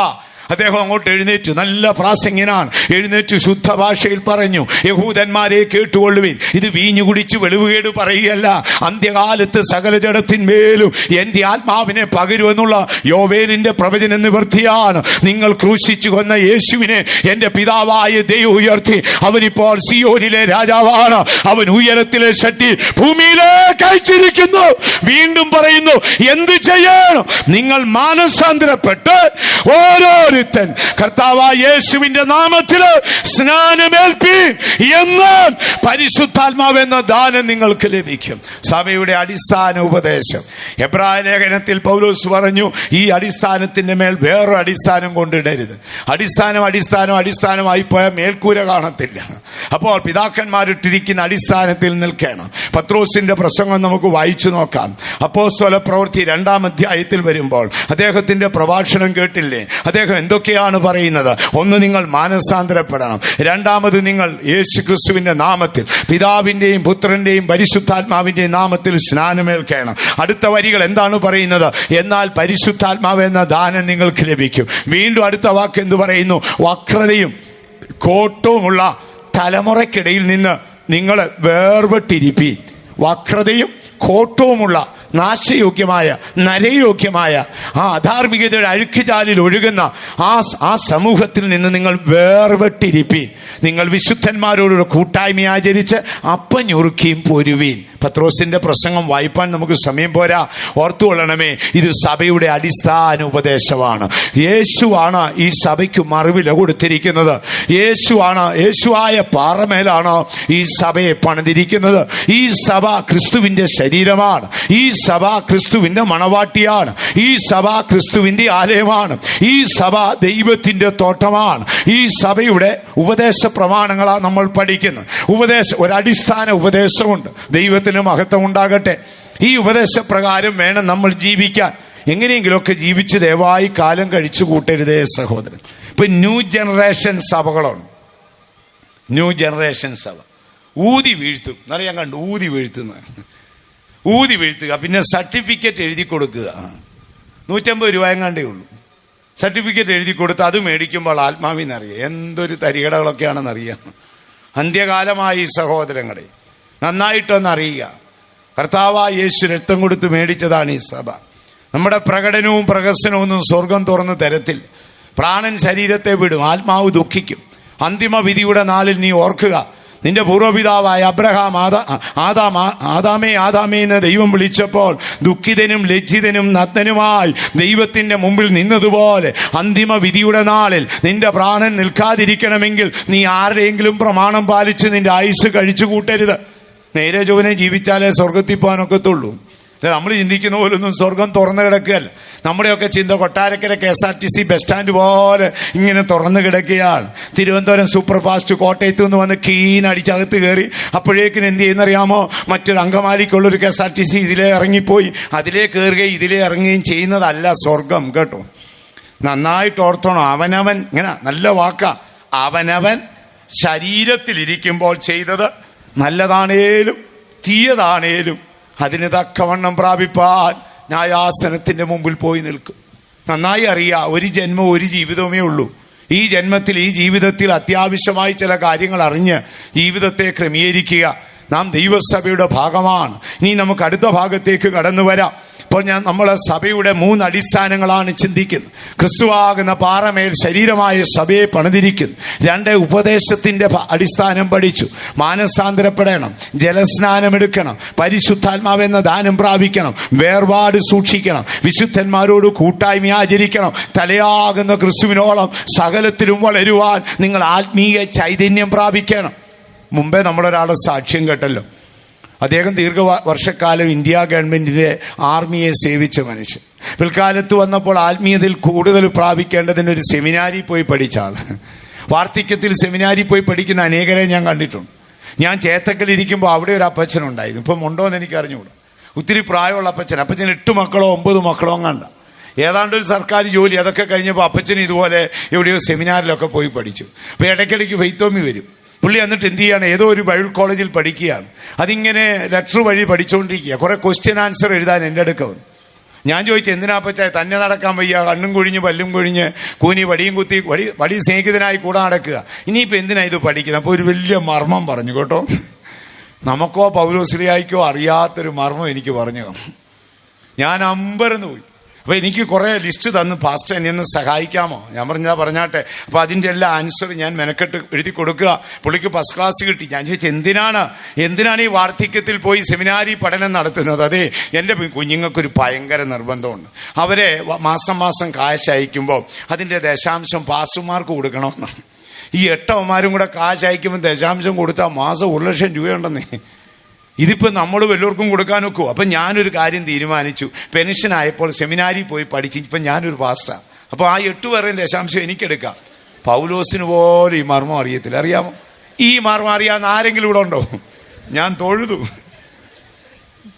അദ്ദേഹം അങ്ങോട്ട് എഴുന്നേറ്റു. നല്ല പ്രാസംഗികനാണ്. എഴുന്നേറ്റ് ശുദ്ധ ഭാഷയിൽ പറഞ്ഞു, യഹൂദന്മാരെ കേട്ടുകൊള്ളുവിൻ, ഇത് വീഞ്ഞു കുടിച്ച് വെളിവുകേട് പറയുകയല്ല. അന്ത്യകാലത്ത് സകല ജഡത്തിന്മേലും എന്റെ ആത്മാവിനെ പകരുമെന്നുള്ള യോവേലിന്റെ പ്രവചന നിവൃത്തിയാണ്. നിങ്ങൾ ക്രൂശിച്ചു കൊന്ന യേശുവിനെ എന്റെ പിതാവായ ദൈവം ഉയർത്തി. അവനിപ്പോൾ സിയോനിലെ രാജാവാണ്. അവൻ ഉയരത്തിലെ ശക്തി ഭൂമിയിലേക്ക് അയച്ചിരിക്കുന്നു. വീണ്ടും പറയുന്നു, എന്ത് ചെയ്യണം? നിങ്ങൾ മാനസാന്തരപ്പെട്ട് ഓരോ കർത്താവായ യേശുവിന്റെ നാമത്തിൽ സ്നാനമേൽപ്പീൻ, എന്നാൽ പരിശുദ്ധാത്മാവ് എന്ന ദാനം നിങ്ങൾക്ക് ലഭിക്കും. സഭയുടെ അടിസ്ഥാന ഉപദേശം. എബ്രായ ലേഖനത്തിൽ പൗലോസ് പറഞ്ഞു, ഈ അടിസ്ഥാനത്തിന്റെ മേൽ വേറൊരു അടിസ്ഥാനം കൊണ്ടിടരുത്. അടിസ്ഥാനമായി പോയ മേൽക്കൂര കാണത്തില്ല. അപ്പോൾ പിതാക്കന്മാരിട്ടിരിക്കുന്ന അടിസ്ഥാനത്തിൽ നിൽക്കണം. പത്രോസിന്റെ പ്രസംഗം നമുക്ക് വായിച്ചു നോക്കാം. അപ്പോസ്തല പ്രവൃത്തി 2-ാം അധ്യായത്തിൽ വരുമ്പോൾ അദ്ദേഹത്തിന്റെ പ്രഭാഷണം കേട്ടില്ലേ? അദ്ദേഹം എന്തൊക്കെയാണ് പറയുന്നത്? ഒന്ന്, നിങ്ങൾ മാനസാന്തരപ്പെടണം. രണ്ടാമത്, നിങ്ങൾ യേശു ക്രിസ്തുവിന്റെ നാമത്തിൽ, പിതാവിന്റെയും പുത്രന്റെയും പരിശുദ്ധാത്മാവിന്റെയും നാമത്തിൽ സ്നാനമേൽക്കണം. അടുത്ത വരികൾ എന്താണ് പറയുന്നത്? എന്നാൽ പരിശുദ്ധാത്മാവ് എന്ന ദാനം നിങ്ങൾക്ക് ലഭിക്കും. വീണ്ടും അടുത്ത വാക്ക് എന്ത് പറയുന്നു? വക്രതയും കോട്ടവുമുള്ള തലമുറയ്ക്കിടയിൽ നിന്ന് നിങ്ങൾ വേർപെട്ടിരിപ്പീൻ. വക്രതയും കോട്ടവുമുള്ള നാശയോഗ്യമായ നരയോഗ്യമായ ആ അധാർമികതയുടെ അഴുക്കുചാലിൽ ഒഴുകുന്ന ആ സമൂഹത്തിൽ നിന്ന് നിങ്ങൾ വേർപെട്ടിരിപ്പീൻ. നിങ്ങൾ വിശുദ്ധന്മാരോടുള്ള കൂട്ടായ്മ ആചരിച്ച് അപ്പഞ്ഞുറുക്കിയും പൊരുവീൻ. പത്രോസിന്റെ പ്രസംഗം വായിപ്പാൻ നമുക്ക് സമയം പോരാ. ഓർത്തുകൊള്ളണമേ, ഇത് സഭയുടെ അടിസ്ഥാന ഉപദേശമാണ്. യേശുവാണ് ഈ സഭയ്ക്ക് മറുവില കൊടുത്തിരിക്കുന്നത്. യേശുവായ പാറമേലാണ് ഈ സഭയെ പണിതിരിക്കുന്നത്. ഈ സഭ ക്രിസ്തുവിന്റെ ശരീരമാണ്. ഈ സഭ ക്രിസ്തുവിന്റെ മണവാട്ടിയാണ്. ഈ സഭ ക്രിസ്തുവിന്റെ ആലയമാണ്. ഈ സഭ ദൈവത്തിന്റെ തോട്ടമാണ്. ഈ സഭയുടെ ഉപദേശ പ്രമാണങ്ങളാണ് നമ്മൾ പഠിക്കുന്നത്. ഒരടിസ്ഥാന ഉപദേശമുണ്ട്. ദൈവത്തിന് മഹത്വം ഉണ്ടാകട്ടെ. ഈ ഉപദേശപ്രകാരം വേണം നമ്മൾ ജീവിക്കാൻ. എങ്ങനെയെങ്കിലുമൊക്കെ ജീവിച്ച് ദയവായി കാലം കഴിച്ചു കൂട്ടരുതേ സഹോദരൻ. ഇപ്പൊ ന്യൂ ജനറേഷൻ സഭകളുണ്ട്. ന്യൂ ജനറേഷൻ സഭ ഊതി വീഴ്ത്തും. എന്നാലും ഞാൻ കണ്ടു ഊതി വീഴ്ത്തുക. പിന്നെ സർട്ടിഫിക്കറ്റ് എഴുതി കൊടുക്കുക. 150 രൂപ എങ്ങാണ്ടേ ഉള്ളൂ. സർട്ടിഫിക്കറ്റ് എഴുതി കൊടുത്ത് അത് മേടിക്കുമ്പോൾ ആത്മാവിനറിയാം എന്തൊരു തരികടകളൊക്കെയാണെന്നറിയാം. അന്ത്യകാലമായി സഹോദരങ്ങളെ, നന്നായിട്ടൊന്നറിയുക. കർത്താവായ യേശു രക്തം കൊടുത്ത് മേടിച്ചതാണ് ഈ സഭ. നമ്മുടെ പ്രകടനവും പ്രഹസനവും ഒന്നും സ്വർഗം തുറന്ന് തരത്തിൽ. പ്രാണൻ ശരീരത്തെ വിടും, ആത്മാവ് ദുഃഖിക്കും. അന്തിമ വിധിയുടെ നാളിൽ നീ ഓർക്കുക, നിന്റെ പൂർവ്വപിതാവായ അബ്രഹാം ആദാമേ എന്ന് ദൈവം വിളിച്ചപ്പോൾ ദുഃഖിതനും ലജ്ജിതനും നഗ്നനുമായി ദൈവത്തിന്റെ മുമ്പിൽ നിന്നതുപോലെ അന്തിമ വിധിയുടെ നാളിൽ നിന്റെ പ്രാണൻ നിൽക്കാതിരിക്കണമെങ്കിൽ നീ ആരുടെയെങ്കിലും പ്രമാണം പാലിച്ച് നിന്റെ ആയുസ് കഴിച്ചു കൂട്ടരുത്. നേരെ ചൊവ്വനെ ജീവിച്ചാലേ സ്വർഗത്തിൽ പോകാനൊക്കത്തുള്ളൂ. അല്ല, നമ്മൾ ചിന്തിക്കുന്ന പോലൊന്നും സ്വർഗം തുറന്നു കിടക്കുകയല്ല. നമ്മുടെയൊക്കെ ചിന്ത കൊട്ടാരക്കര KSRTC ബസ് സ്റ്റാൻഡ് പോലെ ഇങ്ങനെ തുറന്നു കിടക്കുകയാണ്. തിരുവനന്തപുരം സൂപ്പർ ഫാസ്റ്റ് കോട്ടയത്ത് നിന്ന് വന്ന് കീനടിച്ചകത്ത് കയറി അപ്പോഴേക്കിന് എന്ത് ചെയ്യുന്നറിയാമോ? മറ്റൊരു അങ്കമാലിക്കുള്ളൊരു KSRTC ഇതിലേ ഇറങ്ങിപ്പോയി. അതിലേ കയറുകയും ഇതിലേ ഇറങ്ങുകയും ചെയ്യുന്നതല്ല സ്വർഗം, കേട്ടോ. നന്നായിട്ട് ഓർത്തോണം. അവനവൻ, ഇങ്ങനെ നല്ല വാക്കാ, അവനവൻ ശരീരത്തിലിരിക്കുമ്പോൾ ചെയ്തത് നല്ലതാണേലും തീയതാണേലും അതിന് തക്കവണ്ണം പ്രാപിപ്പാൻ ന്യായാസനത്തിന്റെ മുമ്പിൽ പോയി നിൽക്കും. നന്നായി അറിയാം, ഒരു ജന്മം ഒരു ജീവിതമേ ഉള്ളൂ. ഈ ജന്മത്തിൽ ഈ ജീവിതത്തിൽ അത്യാവശ്യമായി ചില കാര്യങ്ങൾ അറിഞ്ഞ് ജീവിതത്തെ ക്രമീകരിക്കുക. നാം ദൈവസഭയുടെ ഭാഗമാണ്. ഇനി നമുക്ക് അടുത്ത ഭാഗത്തേക്ക് കടന്നു വരാം. ഇപ്പോൾ നമ്മളെ സഭയുടെ 3 അടിസ്ഥാനങ്ങളാണ് ചിന്തിക്കുന്നത്. ക്രിസ്തുവാകുന്ന പാറമേൽ ശരീരമായ സഭയെ പണിതിരിക്കുന്നു. 2, ഉപദേശത്തിന്റെ അടിസ്ഥാനം പഠിച്ചു. മാനസാന്തരപ്പെടണം, ജലസ്നാനമെടുക്കണം, പരിശുദ്ധാത്മാവെന്ന ദാനം പ്രാപിക്കണം, വേർപാട് സൂക്ഷിക്കണം, വിശുദ്ധന്മാരോട് കൂട്ടായ്മ ആചരിക്കണം, തലയാകുന്ന ക്രിസ്തുവിനോളം സകലത്തിലും വളരുവാൻ നിങ്ങൾ ആത്മീയ ചൈതന്യം പ്രാപിക്കണം. മുമ്പേ നമ്മളൊരാളുടെ സാക്ഷ്യം കേട്ടല്ലോ. അദ്ദേഹം ദീർഘവർഷക്കാലം ഇന്ത്യ ഗവൺമെന്റിന്റെ ആർമിയെ സേവിച്ച മനുഷ്യൻ. പിൽക്കാലത്ത് വന്നപ്പോൾ ആത്മീയതയിൽ കൂടുതൽ പ്രാപിക്കേണ്ടതിനൊരു സെമിനാരിൽ പോയി പഠിച്ച ആൾ. വാർദ്ധക്യത്തിൽ സെമിനാരിൽ പോയി പഠിക്കുന്ന അനേകരെ ഞാൻ കണ്ടിട്ടുണ്ട്. ഞാൻ ചേത്തക്കലിരിക്കുമ്പോൾ അവിടെ ഒരു അപ്പച്ചനുണ്ടായിരുന്നു. ഇപ്പം ഉണ്ടോ എന്ന് എനിക്ക് അറിഞ്ഞുകൂടാ. ഒത്തിരി പ്രായമുള്ള അപ്പച്ചൻ 8 മക്കളോ 9 മക്കളോ കണ്ട ഏതാണ്ട് ഒരു സർക്കാർ ജോലി. അതൊക്കെ കഴിഞ്ഞപ്പോൾ അപ്പച്ചൻ ഇതുപോലെ എവിടെയോ സെമിനാറിലൊക്കെ പോയി പഠിച്ചു. അപ്പോൾ ഇടയ്ക്കിടയ്ക്ക് ഫെയ്ത്തോമി വരും. പുള്ളി എന്നിട്ട് എന്ത് ചെയ്യാണ്? ഏതോ ഒരു ബൈബിൾ കോളേജിൽ പഠിക്കുകയാണ്. അതിങ്ങനെ ലെറ്റർ വഴി പഠിച്ചുകൊണ്ടിരിക്കുക. കുറെ ക്വസ്റ്റ്യൻ ആൻസർ എഴുതാൻ എൻ്റെ അടുക്ക വന്നു. ഞാൻ ചോദിച്ചു, എന്തിനാ പറ്റാ? തന്നെ നടക്കാൻ വയ്യ, കണ്ണും കുഴിഞ്ഞ് പല്ലും കുഴിഞ്ഞ് കൂനി വടിയും കുത്തി വടി സ്നേഹിതനായി കൂടെ നടക്കുക. ഇനിയിപ്പോൾ എന്തിനാ ഇത് പഠിക്കുന്നത്? അപ്പോൾ ഒരു വലിയ മർമ്മം പറഞ്ഞു കേട്ടോ. നമുക്കോ പൗലോസ്ലിയായിക്കോ അറിയാത്തൊരു മർമ്മം എനിക്ക് പറഞ്ഞു. ഞാൻ അമ്പരന്ന് പോയി. അപ്പൊ എനിക്ക് കുറെ ലിസ്റ്റ് തന്നു, പാസ്റ്റർ എന്നെ ഒന്ന് സഹായിക്കാമോ? ഞാൻ പറഞ്ഞാട്ടെ. അപ്പൊ അതിന്റെ എല്ലാ ആൻസർ ഞാൻ മെനക്കെട്ട് എഴുതി കൊടുക്കുക. പുള്ളിക്ക് ഫസ്റ്റ് ക്ലാസ് കിട്ടി. ഞാൻ ചോദിച്ചു, എന്തിനാണ് ഈ വാർദ്ധക്യത്തിൽ പോയി സെമിനാരി പഠനം നടത്തുന്നത്? അതെ, എൻ്റെ കുഞ്ഞുങ്ങൾക്കൊരു ഭയങ്കര നിർബന്ധമുണ്ട്. അവരെ മാസം കാശ് അയക്കുമ്പോൾ അതിന്റെ ദശാംശം പാസ്റ്റർമാർക്ക് കൊടുക്കണമെന്ന്. ഈ 8 കൂടെ കാശ് അയക്കുമ്പോൾ ദശാംശം കൊടുത്താൽ മാസം 1,00,000 രൂപയുണ്ടെന്നേ. ഇതിപ്പോ നമ്മൾ വല്ലവർക്കും കൊടുക്കാൻ നോക്കൂ. അപ്പൊ ഞാനൊരു കാര്യം തീരുമാനിച്ചു. പെൻഷനായപ്പോൾ സെമിനാരിൽ പോയി പഠിച്ച് ഇപ്പൊ ഞാനൊരു പാസ്റ്ററാണ്. അപ്പൊ ആ 8 പേരുടെയും ദശാംശം എനിക്കെടുക്കാം. പൗലോസിന് പോലും ഈ മർമ്മം അറിയത്തില്ല. അറിയാമോ? ഈ മർമ്മം അറിയാവുന്ന ആരെങ്കിലും ഇവിടെ ഉണ്ടോ? ഞാൻ തൊഴുതു.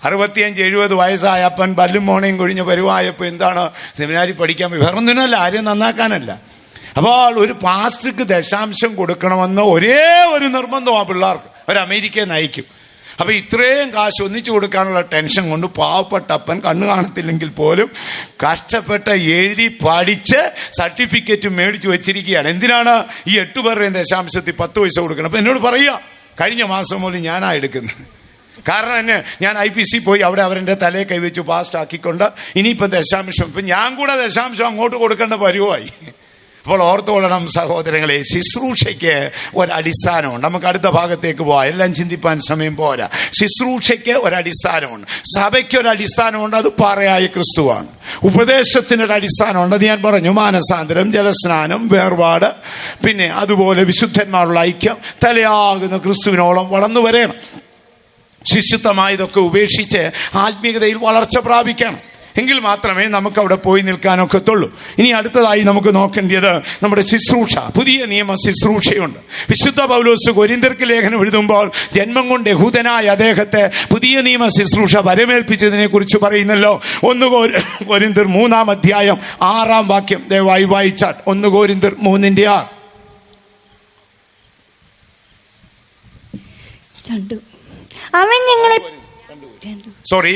65-70 വയസ്സായ അപ്പൻ പല്ലും മോണയും കൊഴിഞ്ഞ പരുവായപ്പോ എന്താണ് സെമിനാരി പഠിക്കാൻ പോയി? വേറൊന്നിനല്ല, ആരെയും നന്നാക്കാനല്ല. അപ്പോൾ ഒരു പാസ്റ്റർക്ക് ദശാംശം കൊടുക്കണമെന്ന് ഒരേ ഒരു നിർബന്ധമാണ് പിള്ളേർക്ക്. അവർ അമേരിക്കയെ നയിക്കും. അപ്പൊ ഇത്രയും കാശ് ഒന്നിച്ചു കൊടുക്കാനുള്ള ടെൻഷൻ കൊണ്ട് പാവപ്പെട്ട അപ്പൻ കണ്ണു കാണത്തില്ലെങ്കിൽ പോലും കഷ്ടപ്പെട്ട് എഴുതി പഠിച്ച് സർട്ടിഫിക്കറ്റ് മേടിച്ചു വെച്ചിരിക്കുകയാണ്. എന്തിനാണ്? ഈ 8 പേരുടെയും ദശാംശത്തിൽ 10 പൈസ കൊടുക്കണം. അപ്പൊ എന്നോട് പറയുക, കഴിഞ്ഞ മാസം പോലും ഞാനാ എടുക്കുന്നത്. കാരണം എന്നെ ഞാൻ IPC പോയി അവിടെ അവരുടെ തലയെ കൈവച്ചു പാസ്റ്റ് ആക്കിക്കൊണ്ട് ഇനിയിപ്പം ദശാംശം, ഇപ്പം ഞാൻ കൂടെ ദശാംശം അങ്ങോട്ട് കൊടുക്കേണ്ട പരുവമായി. അപ്പോൾ ഓർത്തുകൊള്ളണം സഹോദരങ്ങളെ, ശുശ്രൂഷയ്ക്ക് ഒരടിസ്ഥാനമുണ്ട്. നമുക്ക് അടുത്ത ഭാഗത്തേക്ക് പോവാം, എല്ലാം ചിന്തിപ്പാൻ സമയം പോരാ. ശുശ്രൂഷയ്ക്ക് ഒരടിസ്ഥാനമുണ്ട്, സഭയ്ക്ക് ഒരടിസ്ഥാനമുണ്ട്, അത് പാറയായ ക്രിസ്തുവാണ്. ഉപദേശത്തിനൊരടിസ്ഥാനമുണ്ട്, അത് ഞാൻ പറഞ്ഞു. മാനസാന്തരം, ജലസ്നാനം, വേർപാട്, പിന്നെ അതുപോലെ വിശുദ്ധന്മാരുള്ള ഐക്യം, തലയാകുന്ന ക്രിസ്തുവിനോളം വളർന്നു വരണം. ശിശുത്വമായതൊക്കെ ഉപേക്ഷിച്ച് ആത്മീയതയിൽ വളർച്ച പ്രാപിക്കണം. എങ്കിൽ മാത്രമേ നമുക്ക് അവിടെ പോയി നിൽക്കാനൊക്കത്തുള്ളൂ. ഇനി അടുത്തതായി നമുക്ക് നോക്കേണ്ടത് നമ്മുടെ ശുശ്രൂഷ. പുതിയ നിയമ ശുശ്രൂഷയുണ്ട്. വിശുദ്ധ പൗലോസ് കൊരിന്ത്യർക്ക് ലേഖനം എഴുതുമ്പോൾ ജന്മം കൊണ്ട് യഹൂദനായ അദ്ദേഹത്തെ പുതിയ നിയമ ശുശ്രൂഷ വരമേൽപ്പിച്ചതിനെ കുറിച്ച് പറയുന്നല്ലോ. 1 കൊരിന്ത്യർ 3-ാം അധ്യായം 6-ാം വാക്യം ദയവായി വായിച്ചാൽ. 1 കൊരിന്ത്യർ 3:6. അവൻ ഞങ്ങളെ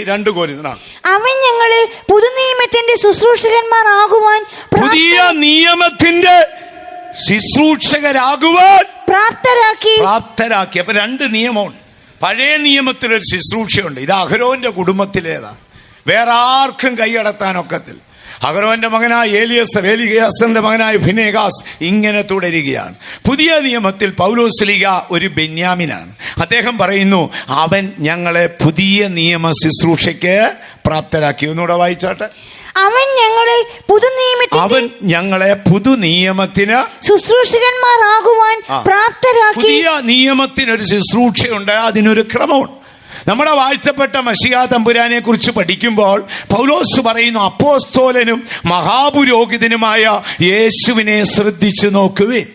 2 കൊരിന്ത്യർ അവൻ ഞങ്ങളെ പുതുനിയമത്തിന്റെ ശുശ്രൂഷകന്മാരാകുവാൻ പുതിയ നിയമത്തിന്റെ ശുശ്രൂഷകരാകുവാൻ പ്രാപ്തരാക്കി. അപ്പൊ 2 നിയമമുണ്ട്. പഴയ നിയമത്തിലൊരു ശുശ്രൂഷയുണ്ട്. ഇത് അഹരോന്റെ കുടുംബത്തിലേതാണ്, വേറെ ആർക്കും കൈയടത്താനൊക്കത്തില്ല. അഹരോന്റെ മകനായ ഏലിയാസറിന്റെ മകനായ ഫിനെഹാസ് ഇങ്ങനെ തുടരുകയാണ്. പുതിയ നിയമത്തിൽ പൗലോസ്ലീഹ ഒരു ബെന്യാമിനാണ്. അദ്ദേഹം പറയുന്നു, അവൻ ഞങ്ങളെ പുതിയ നിയമ ശുശ്രൂഷയ്ക്ക് പ്രാപ്തരാക്കി. ഒന്നുകൂടെ വായിച്ചാട്ടെ. അവൻ ഞങ്ങളെ പുതുനിയമത്തിന് ശുശ്രൂഷകന്മാരാകുവാൻ പ്രാപ്തരാക്കി. പുതിയ നിയമത്തിനൊരു ശുശ്രൂഷയുണ്ട്, അതിനൊരു ക്രമമുണ്ട്. നമ്മുടെ വാഴ്ത്തപ്പെട്ട മശിഹാ തമ്പുരാനെ കുറിച്ച് പഠിക്കുമ്പോൾ പൗലോസ് പറയുന്നു, അപ്പോസ്തോലനും മഹാപുരോഹിതനുമായ യേശുവിനെ ശ്രദ്ധിച്ചു നോക്കുവിൻ.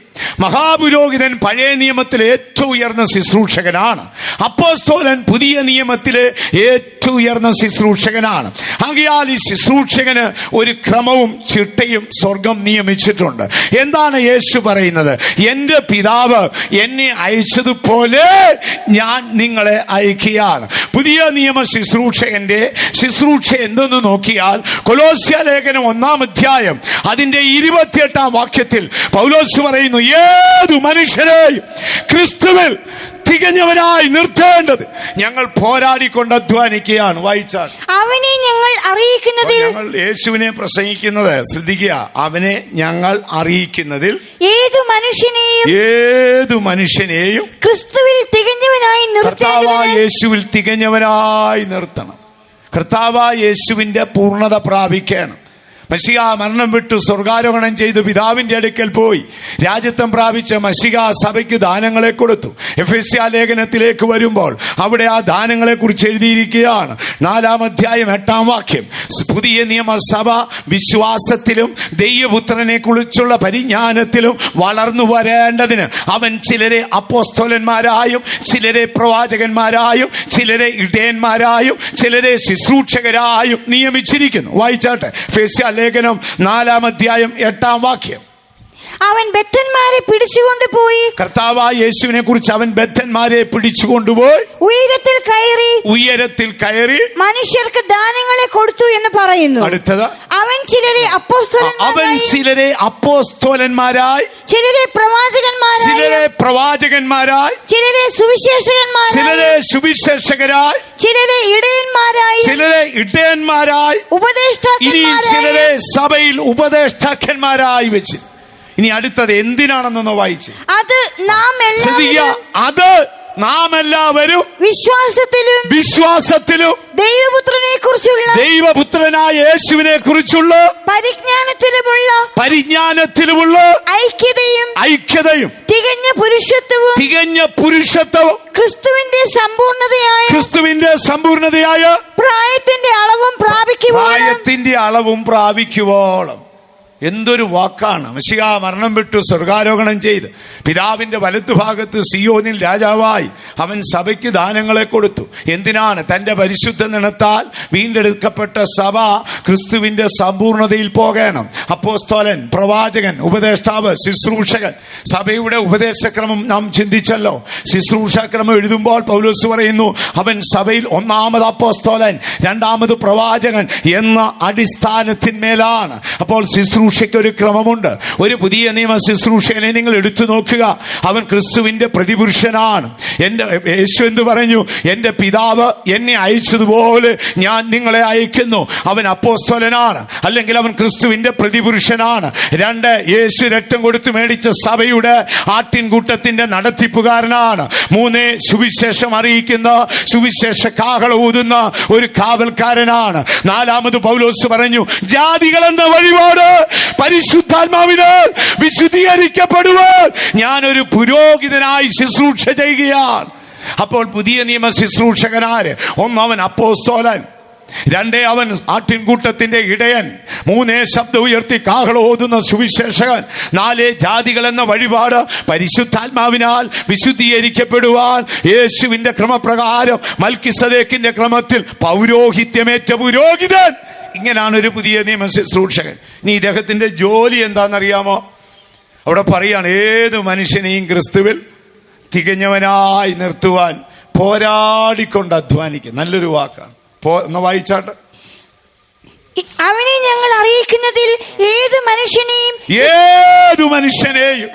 മഹാപുരോഹിതൻ പഴയ നിയമത്തിലെ ഏറ്റവും ഉയർന്ന ശുശ്രൂഷകനാണ്. അപ്പോസ്തോലൻ പുതിയ നിയമത്തിലെ ഏറ്റവും ഉയർന്ന ശുശ്രൂഷകനാണ്. ആകയാൽ ഈ ശുശ്രൂഷകന് ഒരു ക്രമവും ചിട്ടയും സ്വർഗം നിയമിച്ചിട്ടുണ്ട്. എന്താണ് യേശു പറയുന്നത്? എന്റെ പിതാവ് എന്നെ അയച്ചതുപോലെ ഞാൻ നിങ്ങളെ അയക്കുകയാണ്. പുതിയ നിയമ ശുശ്രൂഷകന്റെ ശുശ്രൂഷ എന്തെന്ന് നോക്കിയാൽ കൊലോസ്യ ലേഖനം 1-ാം അധ്യായം അതിന്റെ 28-ാം വാക്യത്തിൽ പൗലോസ് പറയുന്നു, ഏതു മനുഷ്യരെയും ക്രിസ്തുവിൽ തികഞ്ഞവനായി നിർത്തേണ്ടത് ഞങ്ങൾ പോരാടിക്കൊണ്ട് അധ്വാനിക്കുകയാണ്. വായിച്ചാൽ അവനെ ഞങ്ങൾ അറിയിക്കുന്നതിൽ, ഞങ്ങൾ യേശുവിനെ പ്രസംഗിക്കുന്നത് ശ്രദ്ധിക്കുക, അവനെ ഞങ്ങൾ അറിയിക്കുന്നതിൽ ഏതു മനുഷ്യനെയും ക്രിസ്തുവിൽ തികഞ്ഞവനായി കർത്താവായ യേശുവിൽ തികഞ്ഞവനായി നിർത്തണം. കർത്താവായ യേശുവിന്റെ പൂർണ്ണത പ്രാപിക്കണം. മശിഹ മരണം വിട്ടു സ്വർഗാരോഹണം ചെയ്ത് പിതാവിന്റെ അടുക്കൽ പോയി രാജ്യത്വം പ്രാപിച്ച മശിഹ സഭയ്ക്ക് ദാനങ്ങളെ കൊടുത്തു. എഫെസ്യ ലേഖനത്തിലേക്ക് വരുമ്പോൾ അവിടെ ആ ദാനങ്ങളെ കുറിച്ച് എഴുതിയിരിക്കുകയാണ്. 4-ാം അധ്യായം 8-ാം വാക്യം. പുതിയ നിയമസഭ വിശ്വാസത്തിലും ദൈവപുത്രനെ കുറിച്ചുള്ള പരിജ്ഞാനത്തിലും വളർന്നു വരേണ്ടതിന് അവൻ ചിലരെ അപ്പോസ്തലന്മാരായും ചിലരെ പ്രവാചകന്മാരായും ചിലരെ ഇടയന്മാരായും ചിലരെ ശുശ്രൂഷകരായും നിയമിച്ചിരിക്കുന്നു. വായിച്ചാട്ടെ. എഫെസ്യ ലേഖനം 4-ാം അധ്യായം 8-ാം വാക്യം. അവൻ ബദ്ധന്മാരെ പിടിച്ചുകൊണ്ടുപോയി, കർത്താവായ യേശുവിനെ കുറിച്ച് അവൻ ബദ്ധന്മാരെ പിടിച്ചുകൊണ്ടുപോയി ഉയരത്തിൽ കയറി മനുഷ്യർക്ക് ദാനങ്ങളെ കൊടുത്തു എന്ന് പറയുന്നു. അടുത്തത്, അവൻ ചിലരെ അപ്പോസ്തലന്മാരായി ചിലരെ പ്രവാചകന്മാരായി ചിലരെ സുവിശേഷകരായി ചിലരെ ഇടയന്മാരായി ഇനി ചിലരെ സഭയിൽ ഉപദേഷ്ടാക്കന്മാരായി വെച്ച്. ഇനി അടുത്തത് എന്തിനാണെന്നൊന്ന് വായിച്ച്. അത് നാം എല്ലാവരും വിശ്വാസത്തിലും ദൈവപുത്രനായ യേശുവിനെ കുറിച്ചുള്ള പരിജ്ഞാനത്തിലുമുള്ള ഐക്യതയും തികഞ്ഞ പുരുഷത്വവും ക്രിസ്തുവിന്റെ സമ്പൂർണതയായ പ്രായത്തിന്റെ അളവും പ്രാപിക്കുവോളം. എന്തൊരു വാക്കാണ്! മെശിഹ മരണം വിട്ടു സ്വർഗാരോഹണം ചെയ്ത് പിതാവിന്റെ വലത്തുഭാഗത്ത് സിയോനിൽ രാജാവായി അവൻ സഭയ്ക്ക് ദാനങ്ങളെ കൊടുത്തു. എന്തിനാണ്? തന്റെ പരിശുദ്ധ നിണത്താൽ വീണ്ടെടുക്കപ്പെട്ട സഭ ക്രിസ്തുവിന്റെ സമ്പൂർണതയിൽ പോകണം. അപ്പോസ്തലൻ, പ്രവാചകൻ, ഉപദേഷ്ടാവ്, ശുശ്രൂഷകൻ. സഭയുടെ ഉപദേശക്രമം നാം ചിന്തിച്ചല്ലോ. ശുശ്രൂഷാക്രമം എഴുതുമ്പോൾ പൗലോസ് പറയുന്നു, അവൻ സഭയിൽ ഒന്നാമത് അപ്പോസ്തലൻ, രണ്ടാമത് പ്രവാചകൻ എന്ന അടിസ്ഥാനത്തിന്മേലാണ്. അപ്പോൾ ശുശ്രൂഷയ്ക്ക് ഒരു ക്രമമുണ്ട്. ഒരു പുതിയ നിയമ ശുശ്രൂഷകനെ നിങ്ങൾ എടുത്തു നോക്കുക, അവൻ ക്രിസ്തുവിന്റെ പ്രതിപുരുഷനാണ്. യേശു എന്ത് പറഞ്ഞു? എന്റെ പിതാവ് എന്നെ അയച്ചതുപോലെ ഞാൻ നിങ്ങളെ അയക്കുന്നു. അവൻ അപ്പോസ്തലനാണ്, അല്ലെങ്കിൽ അവൻ ക്രിസ്തുവിന്റെ പ്രതിപുരുഷനാണ്. 2, യേശു രക്തം കൊടുത്ത് മേടിച്ച സഭയുടെ ആട്ടിൻകൂട്ടത്തിന്റെ നടത്തിപ്പുകാരനാണ്. 3, സുവിശേഷം അറിയിക്കുന്ന, സുവിശേഷ കാഹളം ഊതുന്ന ഒരു കാവൽക്കാരനാണ്. 4, പൗലോസ് പറഞ്ഞു, ജാതികൾ എന്ന വഴിപാട് പരിശുദ്ധാത്മാവിനാൽ വിശുദ്ധീകരിക്കപ്പെടുവാൻ ഞാനൊരു പുരോഹിതനായി ശുശ്രൂഷ ചെയ്യുകയാണ്. അപ്പോൾ പുതിയ നിയമ ശുശ്രൂഷകനാര്? 1, അവൻ അപ്പോസ്തലൻ. 2, അവൻ ആട്ടിൻകൂട്ടത്തിന്റെ ഇടയൻ. 3, ശബ്ദം ഉയർത്തി കാഹളം ഓതുന്ന സുവിശേഷകൻ. 4, ജാതികൾ എന്ന വഴിപാട് പരിശുദ്ധാത്മാവിനാൽ വിശുദ്ധീകരിക്കപ്പെടുവാൻ യേശുവിന്റെ ക്രമപ്രകാരം മൽക്കിസദേക്കിന്റെ ക്രമത്തിൽ പൗരോഹിത്യമേറ്റ പുരോഹിതൻ. ഇങ്ങനെയാണ് ഒരു പുതിയ നിയമ ശുശ്രൂഷകൻ. ഇനി ഇദ്ദേഹത്തിന്റെ ജോലി എന്താണെന്നറിയാമോ? അവിടെ പറയാണ്, ഏത് മനുഷ്യനെയും ക്രിസ്തുവിൽ തികഞ്ഞവനായി നിർത്തുവാൻ പോരാടിക്കൊണ്ട് അധ്വാനിക്കും. നല്ലൊരു വാക്കാണ്. ഒന്ന് വായിച്ചാട്ടെ. അവനെ ഞങ്ങൾ അറിയിക്കുന്നതിൽ ഏതു മനുഷ്യനെയും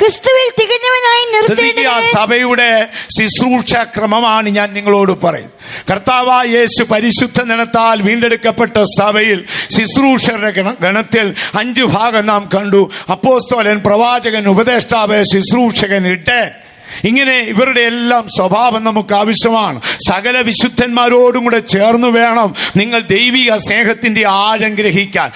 ക്രിസ്തുവിൽ തികഞ്ഞവനായി നിർത്തേണ്ടതിന്. സഭയുടെ ശുശ്രൂഷ ക്രമമാണ് ഞാൻ നിങ്ങളോട് പറയുന്നത്. കർത്താവായ യേശു പരിശുദ്ധ നിണത്താൽ വീണ്ടെടുക്കപ്പെട്ട സഭയിൽ ശുശ്രൂഷരുടെ ഗണത്തിൽ 5 ഭാഗം നാം കണ്ടു. അപ്പോസ്തലൻ, പ്രവാചകൻ, ഉപദേഷ്ടാവ്, ശുശ്രൂഷകൻ, ഇടയൻ. ഇങ്ങനെ ഇവരുടെ എല്ലാം സ്വഭാവം നമുക്ക് ആവശ്യമാണ്. സകല വിശുദ്ധന്മാരോടും കൂടെ ചേർന്ന് വേണം നിങ്ങൾ ദൈവിക സ്നേഹത്തിന്റെ ആഴം ഗ്രഹിക്കാൻ.